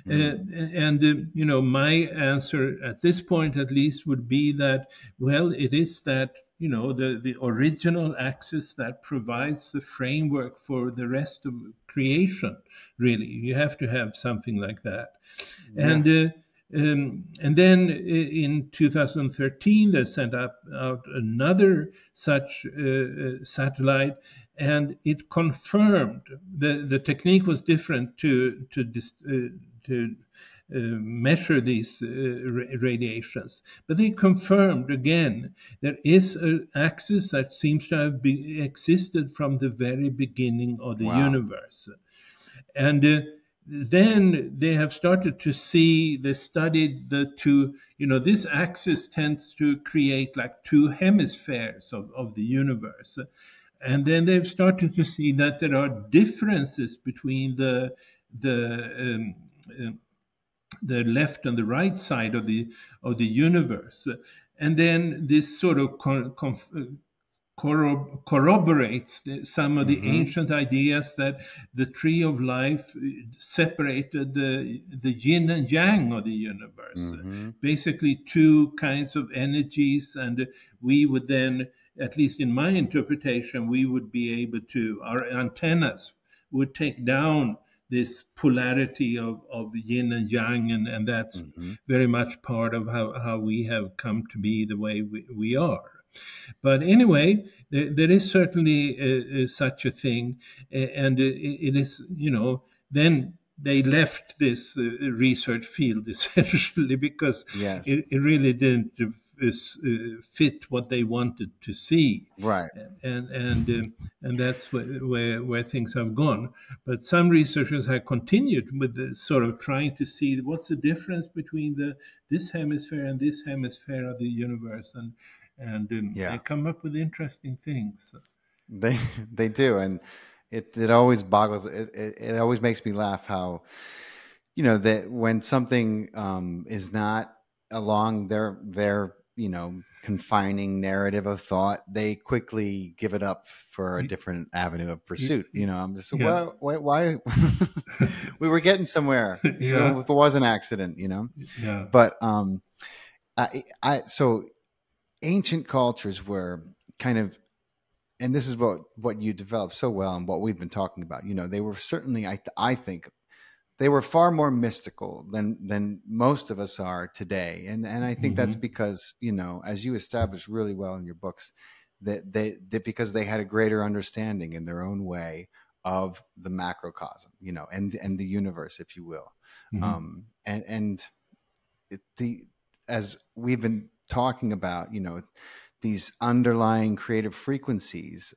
Speaker 1: And my answer at this point, at least, would be that, well, it is that the original axis that provides the framework for the rest of creation. Really, you have to have something like that. And then in 2013, they sent out another such satellite, and it confirmed the technique was different to measure these radiations. But they confirmed again there is an axis that seems to have existed from the very beginning of the
Speaker 2: Wow.
Speaker 1: universe. And then they have started to see, they studied the two, this axis tends to create like two hemispheres of the universe. And then they've started to see that there are differences between the left and the right side of the universe. And then this sort of corroborates some of the ancient ideas that the tree of life separated the yin and yang of the universe. Basically two kinds of energies, and we would then, at least in my interpretation, we would be able to, our antennas would take down this polarity of yin and yang, and that's very much part of how we have come to be the way we are. But anyway, there is certainly such a thing, and it is, then they left this research field essentially because
Speaker 2: Yes.
Speaker 1: it really didn't fit what they wanted to see.
Speaker 2: Right.
Speaker 1: And that's where things have gone. But some researchers have continued with the sort of trying to see what's the difference between this hemisphere and this hemisphere of the universe, and they come up with interesting things.
Speaker 2: They do, and it always boggles. It always makes me laugh how, that when something is not along their confining narrative of thought, they quickly give it up for a different avenue of pursuit. I'm just why we were getting somewhere, even if it was an accident.
Speaker 1: Yeah.
Speaker 2: But so ancient cultures were kind of, and this is what you developed so well and what we've been talking about. They were certainly, I think, they were far more mystical than most of us are today, and I think that's because as you established really well in your books, that because they had a greater understanding in their own way of the macrocosm, and the universe, if you will, as we've been talking about, these underlying creative frequencies.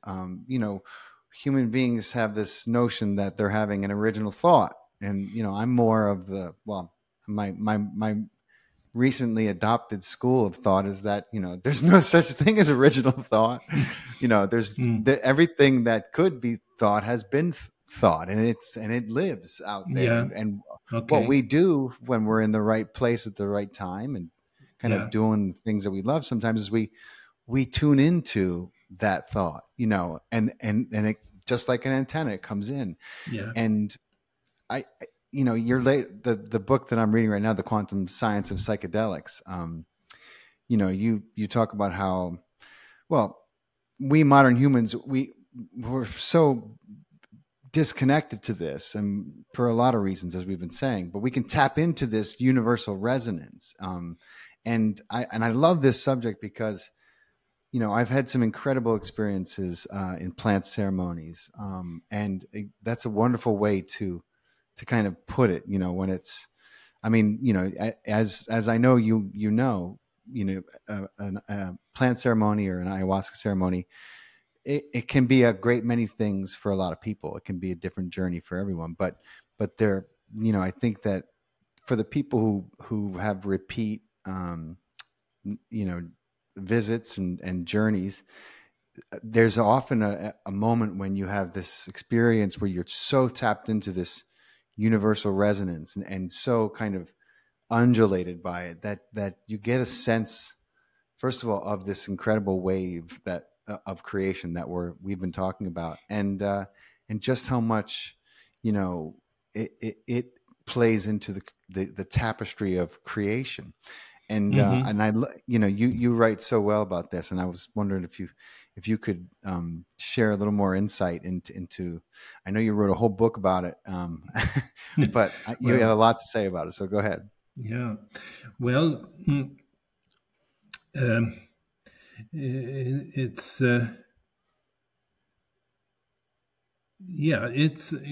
Speaker 2: Human beings have this notion that they're having an original thought, and I'm more of my recently adopted school of thought is that there's no such thing as original thought. There's everything that could be thought has been thought, and it lives out there. And what we do when we're in the right place at the right time and kind of doing things that we love sometimes is we tune into that thought, and it, just like an antenna, it comes in. And you're late. The book that I'm reading right now, The Quantum Science of Psychedelics, you talk about how, well, we modern humans, we're so disconnected to this, and for a lot of reasons, as we've been saying, but we can tap into this universal resonance. And I love this subject because, I've had some incredible experiences in plant ceremonies, and that's a wonderful way to kind of put it. When it's, as I know a plant ceremony or an ayahuasca ceremony, it can be a great many things for a lot of people. It can be a different journey for everyone, but there, I think that for the people who have repeat, visits and journeys, there's often a moment when you have this experience where you're so tapped into this universal resonance and so kind of undulated by it that you get a sense, first of all, of this incredible wave of creation that we've been talking about, and just how much it plays into the tapestry of creation. And you write so well about this, and I was wondering if you could share a little more insight into. I know you wrote a whole book about it, but you have a lot to say about it. So go ahead.
Speaker 1: Yeah, well, it's Yeah, it's if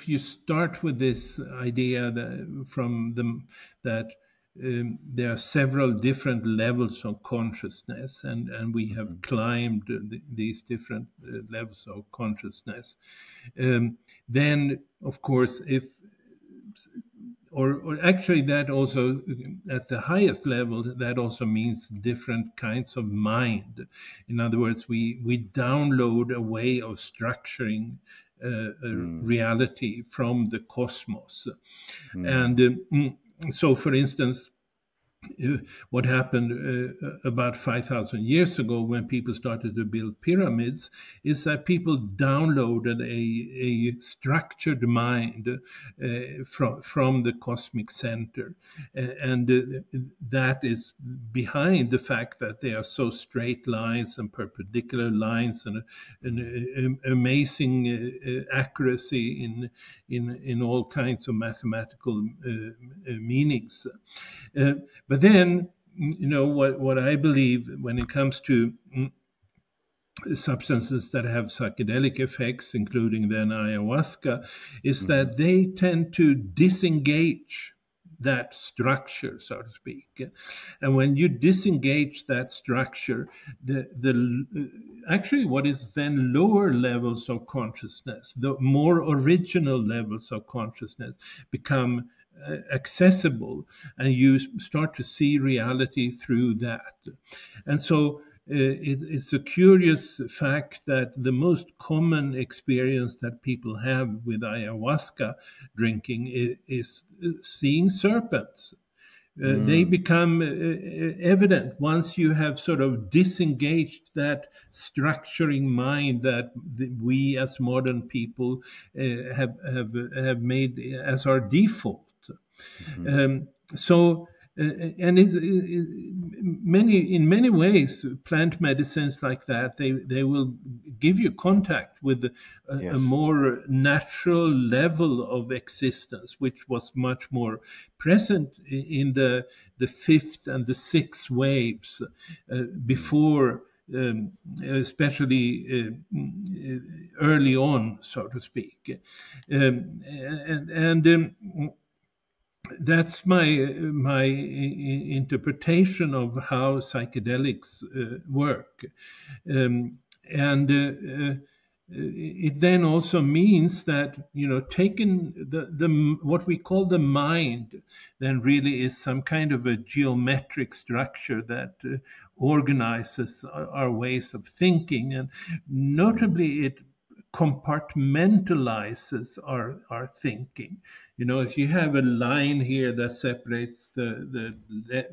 Speaker 1: you start with this idea that from the that there are several different levels of consciousness, and we have
Speaker 2: Mhm.
Speaker 1: climbed these different levels of consciousness, then of course if or actually that also at the highest level that also means different kinds of mind. In other words, we download a way of structuring
Speaker 2: Mm.
Speaker 1: reality from the cosmos.
Speaker 2: Mm.
Speaker 1: And so for instance, what happened about 5,000 years ago when people started to build pyramids is that people downloaded a structured mind from the cosmic center. And that is behind the fact that they are so straight lines and perpendicular lines and an amazing accuracy in all kinds of mathematical meanings. Uh, but then, what I believe when it comes to substances that have psychedelic effects, including then ayahuasca, is
Speaker 2: Mhm.
Speaker 1: that they tend to disengage that structure, so to speak. And when you disengage that structure, the actually what is then lower levels of consciousness, the more original levels of consciousness, become accessible, and you start to see reality through that. And so it's a curious fact that the most common experience that people have with ayahuasca drinking is seeing serpents. They
Speaker 2: Mm.
Speaker 1: become evident once you have sort of disengaged that structuring mind that we as modern people have made as our default.
Speaker 2: Mhm.
Speaker 1: So, and in many ways, plant medicines like that, they will give you contact with a
Speaker 2: Yes.
Speaker 1: more natural level of existence, which was much more present in the fifth and the sixth waves
Speaker 2: Mm.
Speaker 1: before. Especially early on, so to speak, and that's my interpretation of how psychedelics work. And it then also means that taking the what we call the mind then really is some kind of a geometric structure that organizes our ways of thinking, and
Speaker 2: Mhm.
Speaker 1: notably it compartmentalizes our thinking. If you have a line here that separates the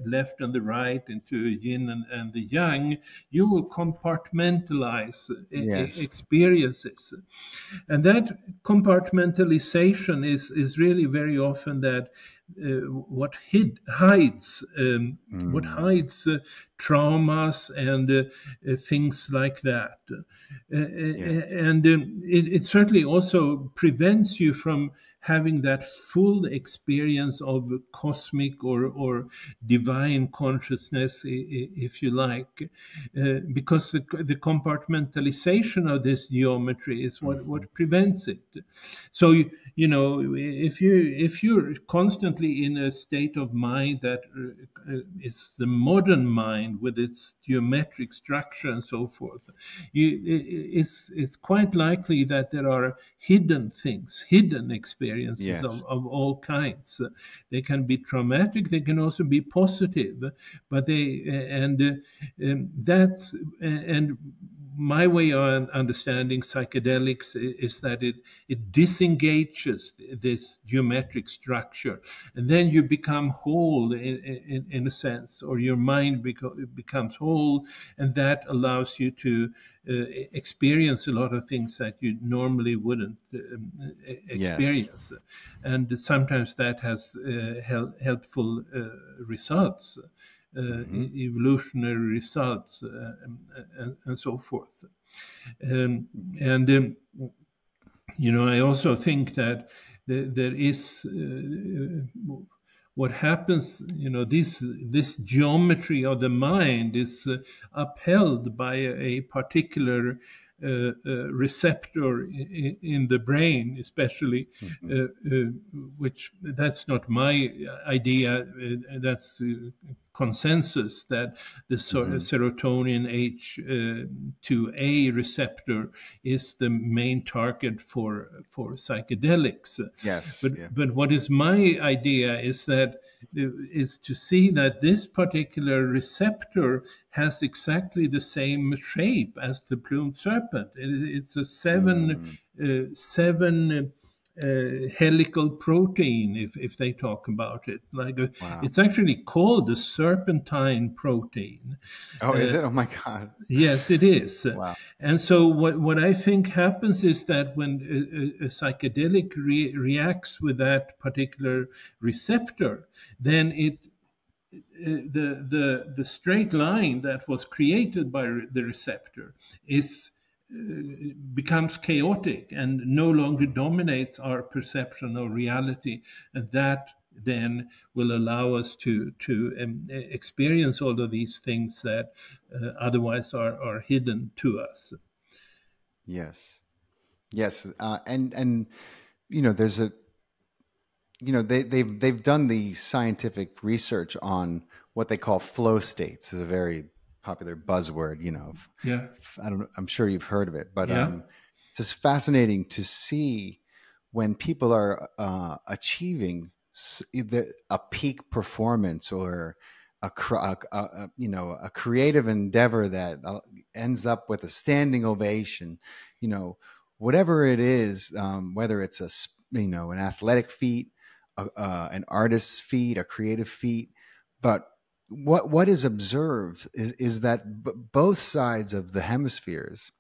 Speaker 1: left and the right into yin and the yang, you will compartmentalize
Speaker 2: Yes.
Speaker 1: experiences. And that compartmentalization is really very often that what hides what
Speaker 2: Mm.
Speaker 1: hides traumas and things like that.
Speaker 2: Yes.
Speaker 1: And it certainly also prevents you from having that full experience of cosmic or divine consciousness, if you like, because the compartmentalization of this geometry is
Speaker 2: Mhm.
Speaker 1: what prevents it. So if you're constantly in a state of mind that is the modern mind with its geometric structure and so forth, it's quite likely that there are hidden things, hidden experiences
Speaker 2: Yes.
Speaker 1: of all kinds. They can be traumatic, they can also be positive, but they that's and my way of understanding psychedelics is that it disengages this geometric structure, and then you become whole in a sense, or your mind becomes whole, and that allows you to experience a lot of things that you normally wouldn't
Speaker 2: Yes.
Speaker 1: experience. And sometimes that has helpful results,
Speaker 2: Mhm.
Speaker 1: evolutionary results, and so forth. And I also think that there is what happens. This geometry of the mind is upheld by a particular receptor in the brain, especially, which that's not my idea. That's consensus that the serotonin H2A receptor is the main target for psychedelics.
Speaker 2: Yes.
Speaker 1: But what is my idea is to see that this particular receptor has exactly the same shape as the plumed serpent. It's a seven helical protein, if they talk about it.
Speaker 2: Wow.
Speaker 1: It's actually called the serpentine protein.
Speaker 2: Oh, is it? Oh my God.
Speaker 1: Yes, it is.
Speaker 2: Wow.
Speaker 1: And so what I think happens is that when a psychedelic reacts with that particular receptor, then the straight line that was created by the receptor becomes chaotic and no longer dominates our perception of reality, and that then will allow us to experience all of these things that otherwise are hidden to us.
Speaker 2: Yes. And there's they've done the scientific research on what they call flow states. Is a very popular buzzword.
Speaker 1: Yeah.
Speaker 2: I'm sure you've heard of it, but
Speaker 1: Yeah.
Speaker 2: it's just fascinating to see when people are achieving either a peak performance or a creative endeavor that ends up with a standing ovation. Whatever it is, whether it's an athletic feat, an artist's feat, a creative feat, but what is observed is that both sides of the hemispheres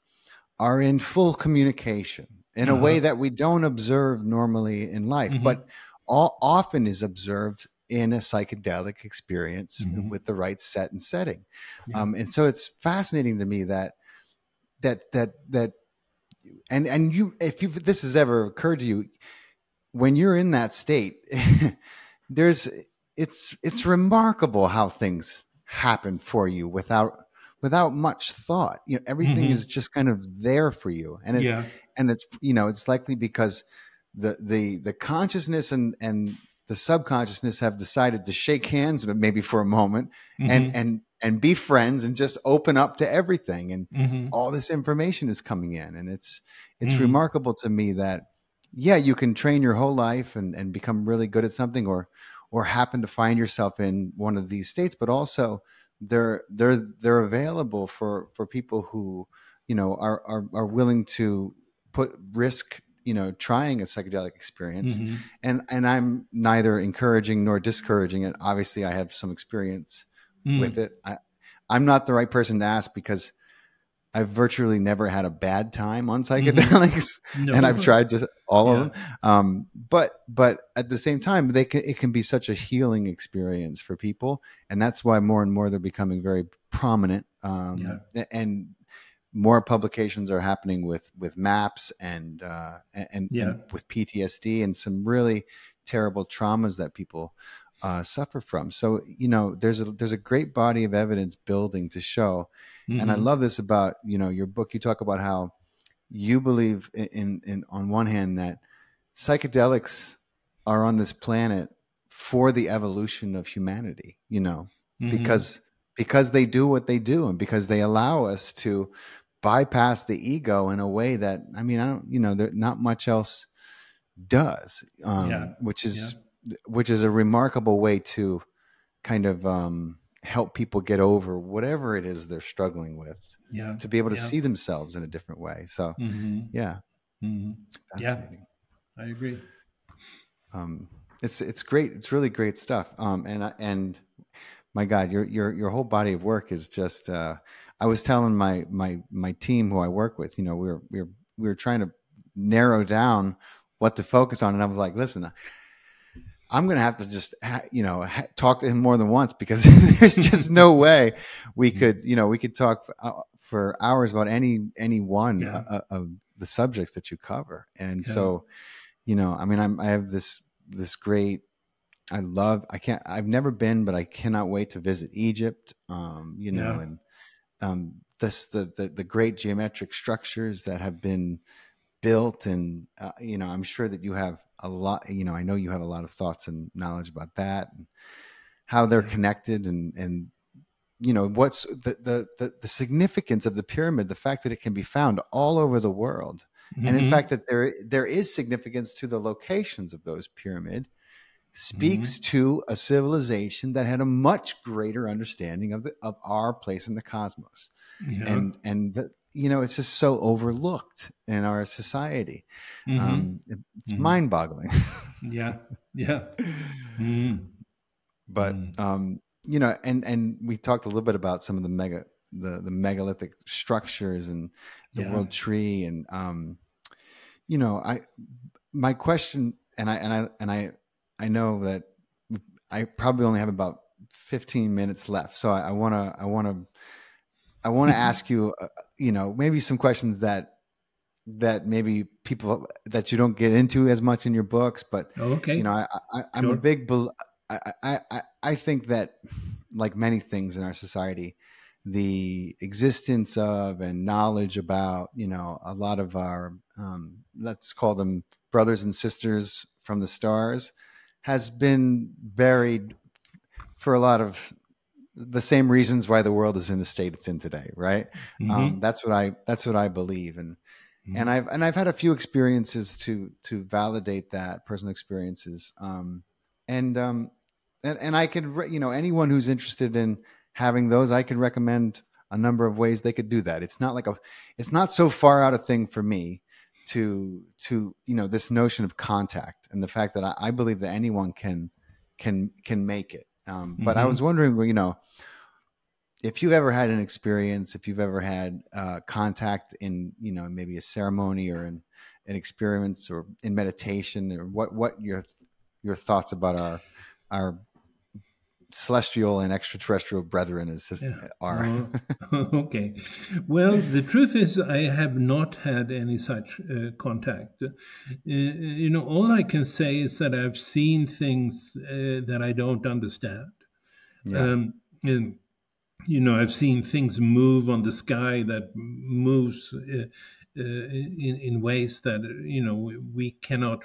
Speaker 2: are in full communication in a way that we don't observe normally in life, but often is observed in a psychedelic experience with the right set and setting.
Speaker 1: Yeah.
Speaker 2: And so it's fascinating to me that and you, if this has ever occurred to you, when you're in that state, it's remarkable how things happen for you without much thought. Everything is just kind of there for you, and it's it's likely because the consciousness and the subconsciousness have decided to shake hands, but maybe for a moment, and be friends and just open up to everything, and all this information is coming in, and it's remarkable to me that you can train your whole life and become really good at something, or happen to find yourself in one of these states, but also they're available for people who are willing to risk trying a psychedelic experience. And I'm neither encouraging nor discouraging it. Obviously I have some experience with it. I'm not the right person to ask because I've virtually never had a bad time on psychedelics, and I've tried just all of them. But at the same time, it can be such a healing experience for people, and that's why more and more they're becoming very prominent. And more publications are happening with maps and with PTSD and some really terrible traumas that people suffer from. So there's a great body of evidence building to show. And I love this about your book. You talk about how you believe in on one hand that psychedelics are on this planet for the evolution of humanity, because they do what they do, and because they allow us to bypass the ego in a way that there not much else does, which is a remarkable way to kind of help people get over whatever it is they're struggling with, to be able to see themselves in a different way. So fascinating.
Speaker 1: I agree.
Speaker 2: It's great. It's really great stuff. And my God, your whole body of work is just. I was telling my team who I work with, we were trying to narrow down what to focus on, and I was like, listen, I'm going to have to just, talk to him more than once, because there's just no way we could talk for hours about any one of the subjects that you cover. And so, I have this great, I've never been, but I cannot wait to visit Egypt, and the great geometric structures that have been built, and I'm sure that you have a lot. I know you have a lot of thoughts and knowledge about that, and how they're connected, and what's the significance of the pyramid, the fact that it can be found all over the world, and in fact that there is significance to the locations of those pyramids, speaks to a civilization that had a much greater understanding of our place in the cosmos. And it's just so overlooked in our society. It's mind-boggling. But and we talked a little bit about some of the megalithic structures and the world tree, and my question, and I know that I probably only have about 15 minutes left, so I want to ask you, maybe some questions that maybe people that you don't get into as much in your books, but I'm a big I think that, like many things in our society, the existence of and knowledge about a lot of our let's call them brothers and sisters from the stars has been buried for a lot of the same reasons why the world is in the state it's in today, right? That's what I believe, and I've had a few experiences to validate that, personal experiences, and I could anyone who's interested in having those, I could recommend a number of ways they could do that. It's not so far out a thing for me to this notion of contact, and the fact that I believe that anyone can make it. But I was wondering, if you've ever had an experience, if you've ever had contact in maybe a ceremony or in an experience or in meditation, or what your thoughts about our celestial and extraterrestrial brethren are.
Speaker 1: Okay. Well, the truth is, I have not had any such contact. All I can say is that I've seen things that I don't understand. I've seen things move on the sky that moves in ways that we cannot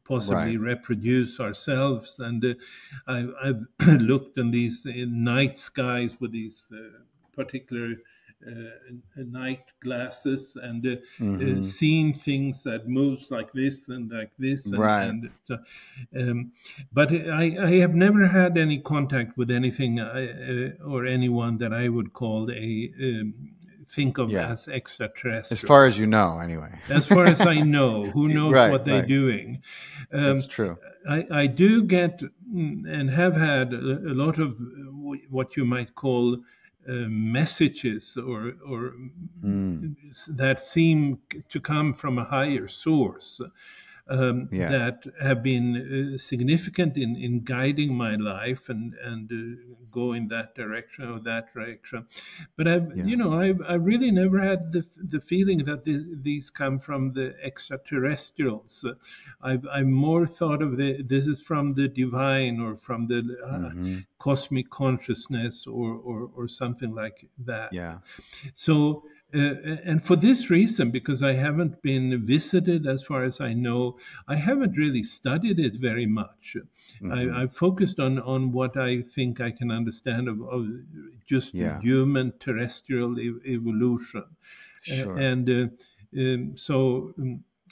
Speaker 1: possibly reproduce ourselves, and I've looked in these night skies with these particular night glasses, and seen things that moves like this and like this, but I have never had any contact with anything or anyone that I would call think of as extraterrestrial.
Speaker 2: As far as you know, anyway.
Speaker 1: As far as I know, who knows what they're doing?
Speaker 2: That's true.
Speaker 1: I do get and have had a lot of what you might call messages or that seem to come from a higher source. That have been significant in guiding my life and go in that direction or that direction. But I've really never had the feeling that these come from the extraterrestrials. I've more thought of this is from the divine or from the cosmic consciousness or something like that. So. And for this reason, because I haven't been visited, as far as I know, I haven't really studied it very much. I've focused on what I think I can understand of just human terrestrial evolution. So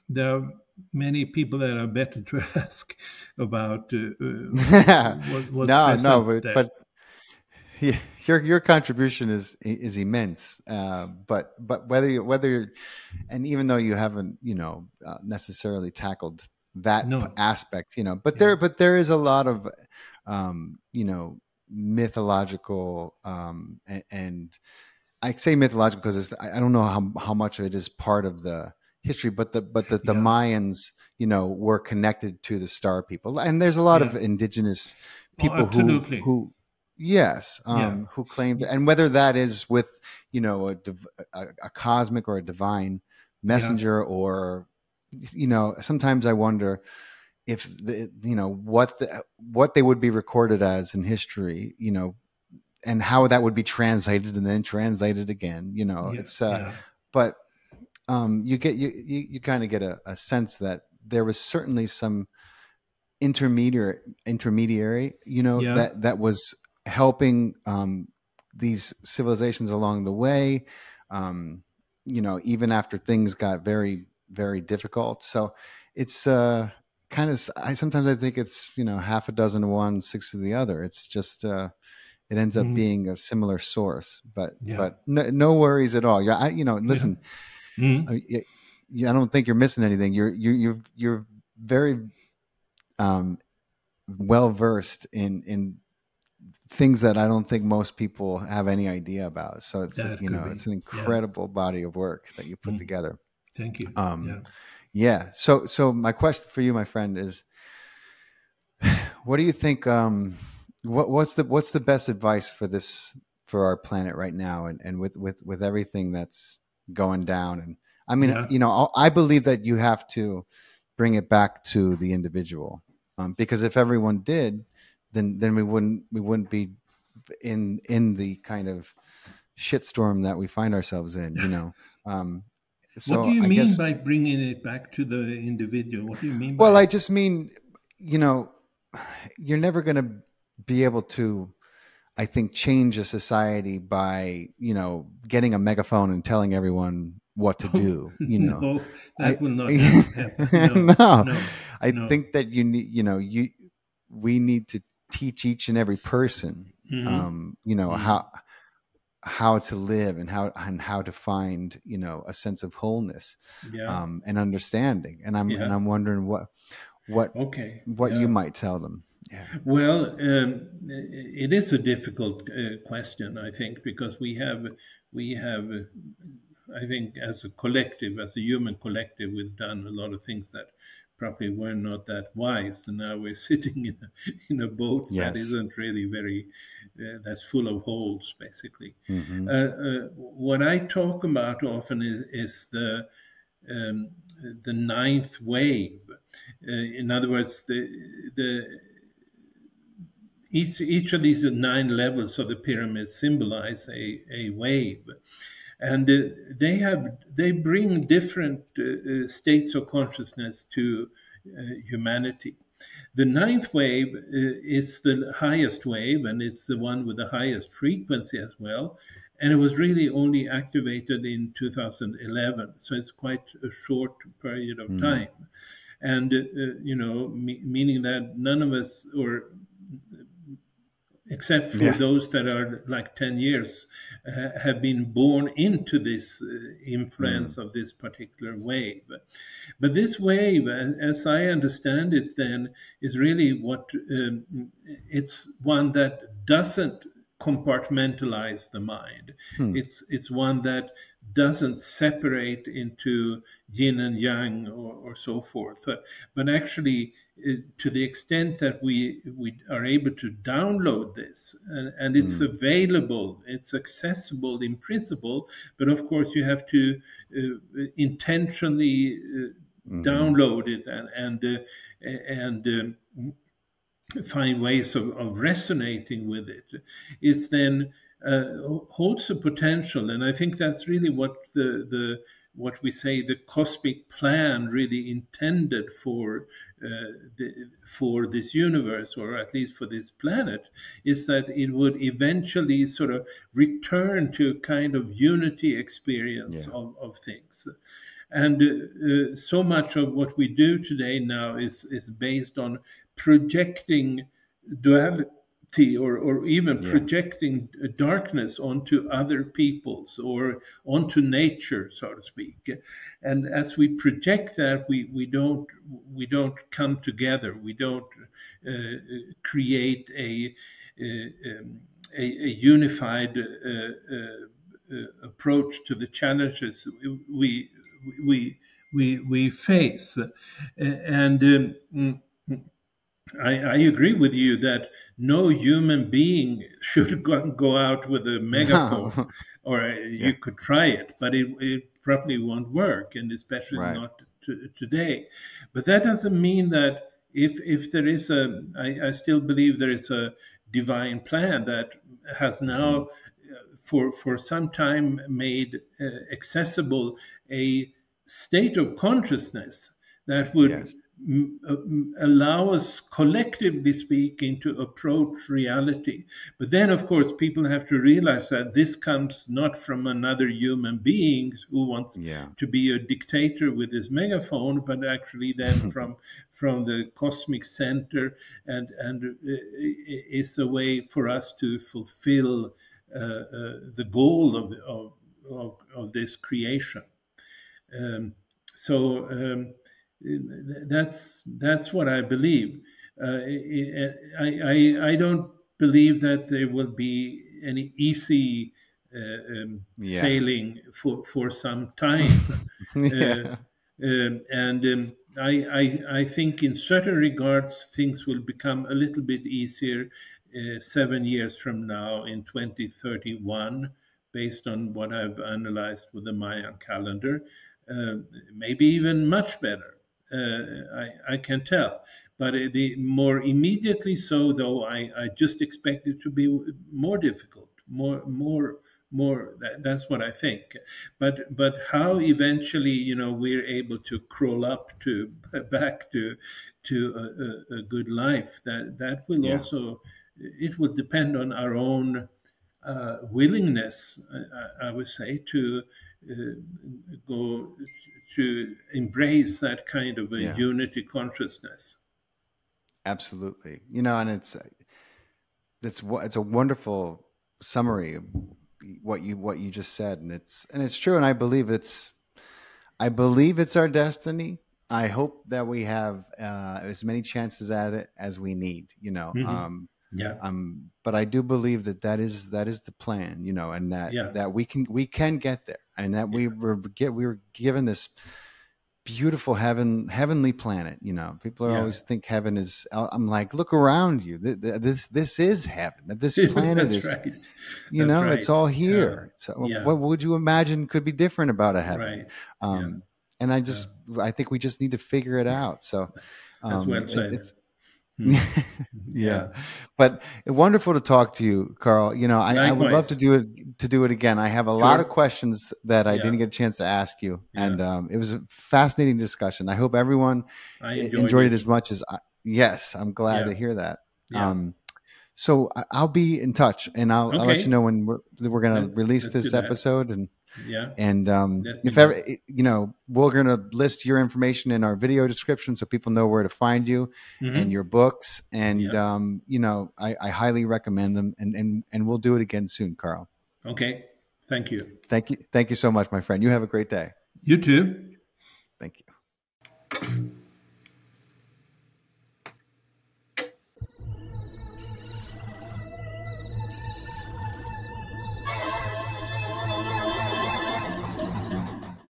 Speaker 1: there are many people that are better to ask about what's present there.
Speaker 2: But yeah, your contribution is immense, but whether and even though you haven't necessarily tackled that aspect, but there is a lot of mythological and I say mythological because I don't know how much of it is part of the history, but the Mayans were connected to the star people, and there's a lot of indigenous people who who claimed, and whether that is with a cosmic or a divine messenger, or sometimes I wonder if what they would be recorded as in history, and how that would be translated and then translated again.
Speaker 1: Yeah.
Speaker 2: It's
Speaker 1: Yeah.
Speaker 2: but you kind of get a sense that there was certainly some intermediary,
Speaker 1: Yeah.
Speaker 2: that was helping these civilizations along the way, even after things got very, very difficult. So it's kind of, sometimes I think it's, half a dozen to one, six to the other. It's just it ends up
Speaker 1: Mm.
Speaker 2: being a similar source, but
Speaker 1: Yeah.
Speaker 2: no worries at all. Yeah, listen,
Speaker 1: Yeah. Mm.
Speaker 2: I don't think you're missing anything. You're very well versed in things that I don't think most people have any idea about. So it's
Speaker 1: That could be.
Speaker 2: it's an
Speaker 1: Yeah.
Speaker 2: incredible body of work that you put
Speaker 1: Mm.
Speaker 2: together.
Speaker 1: Thank you. Yeah.
Speaker 2: Yeah. So my question for you, my friend, is what do you think? What's the best advice for our planet right now, and with everything that's going down? And I mean,
Speaker 1: Yeah.
Speaker 2: I believe that you have to bring it back to the individual, because if everyone did, then we wouldn't be in the kind of shitstorm that we find ourselves in.
Speaker 1: What do
Speaker 2: So
Speaker 1: you
Speaker 2: I
Speaker 1: mean
Speaker 2: guess,
Speaker 1: by bringing it back to the individual? What do you mean by
Speaker 2: well, I
Speaker 1: that?
Speaker 2: just mean, you're never going to be able to, I think, change a society by, getting a megaphone and telling everyone what to
Speaker 1: Oh,
Speaker 2: do.
Speaker 1: no,
Speaker 2: I,
Speaker 1: that will not happen. No,
Speaker 2: no,
Speaker 1: no,
Speaker 2: I
Speaker 1: no.
Speaker 2: think that we need to teach each and every person,
Speaker 1: Mm-hmm. Mm.
Speaker 2: how to live and how to find, a sense of wholeness,
Speaker 1: Yeah.
Speaker 2: and understanding. And
Speaker 1: Yeah.
Speaker 2: I'm wondering what
Speaker 1: Okay.
Speaker 2: what you
Speaker 1: Yeah.
Speaker 2: might tell them. Yeah.
Speaker 1: Well, it is a difficult question, I think, because we have, I think, as a collective, as a human collective, we've done a lot of things that probably were not that wise, and now we're sitting in a boat that
Speaker 2: Yes.
Speaker 1: isn't really very, that's full of holes, basically.
Speaker 2: Hmm.
Speaker 1: What I talk about often is um, the ninth wave. In other words, the each of these 9 levels of the pyramid symbolize a wave, and they bring different states of consciousness to humanity. The ninth wave is the highest wave, and it's the one with the highest frequency as well. And it was really only activated in 2011, so it's quite a short period of
Speaker 2: Mm.
Speaker 1: time. And meaning that none of us, or except for
Speaker 2: Yeah.
Speaker 1: those that are like 10 years, have been born into this
Speaker 2: Mm.
Speaker 1: influence of this particular wave. But this wave, as I understand it, then is really it's one that doesn't compartmentalize the mind.
Speaker 2: Hmm.
Speaker 1: It's one that doesn't separate into yin and yang, or so forth, but actually, to the extent that we are able to download this, and it's
Speaker 2: Mm.
Speaker 1: available, it's accessible in principle, but of course you have to intentionally
Speaker 2: Hmm.
Speaker 1: download it, and find ways of resonating with it, is then holds a potential. And I think that's really what the what we say the cosmic plan really intended for this universe, or at least for this planet, is that it would eventually sort of return to a kind of unity experience
Speaker 2: Yeah.
Speaker 1: of things. And so much of what we do today now is based on projecting duality, or even
Speaker 2: Yeah.
Speaker 1: projecting darkness onto other peoples, or onto nature, so to speak. And as we project that, we don't come together. We don't create a unified approach to the challenges we face. And I agree with you that no human being should go out with a
Speaker 2: No.
Speaker 1: megaphone, or
Speaker 2: Yeah.
Speaker 1: you could try it, but it probably won't work, and especially
Speaker 2: Right.
Speaker 1: not today. But that doesn't mean that if there is I still believe there is divine plan that has now, for some time, made accessible a state of consciousness that would
Speaker 2: Yes.
Speaker 1: allow us, collectively speaking, to approach reality. But then, of course, people have to realize that this comes not from another human being who wants
Speaker 2: Yeah.
Speaker 1: to be a dictator with his megaphone, but actually then from the cosmic center, and is a way for us to fulfill the goal of this creation. Um, so that's what I believe. I don't believe that there will be any easy
Speaker 2: Yeah.
Speaker 1: sailing for some time. Uh,
Speaker 2: Yeah.
Speaker 1: I think in certain regards things will become a little bit easier 7 years from now in 2031, based on what I've analyzed with the Mayan calendar. Uh, Maybe even much better. I can tell. But the more immediately so, though, I just expect it to be more difficult, that's what I think. But how eventually, we're able to crawl up to back to a good life, that will
Speaker 2: Yeah.
Speaker 1: also, it will depend on our own willingness, I would say, to go to embrace that kind of a
Speaker 2: Yeah.
Speaker 1: unity consciousness.
Speaker 2: Absolutely. And it's a wonderful summary of what you just said, and it's true, and I believe it's our destiny. I hope that we have as many chances at it as we need.
Speaker 1: Hmm. Yeah,
Speaker 2: But I do believe that is the plan. And
Speaker 1: yeah,
Speaker 2: that we can get there, and that
Speaker 1: yeah,
Speaker 2: we were given this beautiful heavenly planet. People
Speaker 1: yeah.
Speaker 2: always think heaven is. I'm like, look around you. This is heaven. That this planet
Speaker 1: That's
Speaker 2: is.
Speaker 1: right. That's
Speaker 2: It's
Speaker 1: right.
Speaker 2: all here. So
Speaker 1: Yeah,
Speaker 2: what would you imagine could be different about a heaven?
Speaker 1: right. Yeah,
Speaker 2: Um, and I think we just need to figure it out. So
Speaker 1: that's well said.
Speaker 2: it's
Speaker 1: Hmm.
Speaker 2: yeah,
Speaker 1: Yeah.
Speaker 2: but wonderful to talk to you, Carl. I would love
Speaker 1: Likewise.
Speaker 2: to do it again. I have a lot of
Speaker 1: Sure.
Speaker 2: questions that I
Speaker 1: Yeah,
Speaker 2: didn't get a chance to ask you,
Speaker 1: yeah.
Speaker 2: and it was a fascinating discussion. I hope everyone
Speaker 1: I enjoyed
Speaker 2: enjoyed it
Speaker 1: it.
Speaker 2: as much as I. Yes, I'm glad
Speaker 1: Yeah,
Speaker 2: to hear that.
Speaker 1: yeah.
Speaker 2: Um, so I'll be in touch, and I'll let you know
Speaker 1: Okay.
Speaker 2: when we're going to release
Speaker 1: Let's do
Speaker 2: this
Speaker 1: that.
Speaker 2: episode,
Speaker 1: Yeah.
Speaker 2: and
Speaker 1: Let me
Speaker 2: if ever,
Speaker 1: know.
Speaker 2: we're going to list your information in our video description so people know where to find you and
Speaker 1: Hmm.
Speaker 2: your books. And,
Speaker 1: Yeah.
Speaker 2: I highly recommend them, and we'll do it again soon, Carl.
Speaker 1: Okay. Thank you.
Speaker 2: Thank you. Thank you so much, my friend. You have a great day.
Speaker 1: You too.
Speaker 2: Thank you.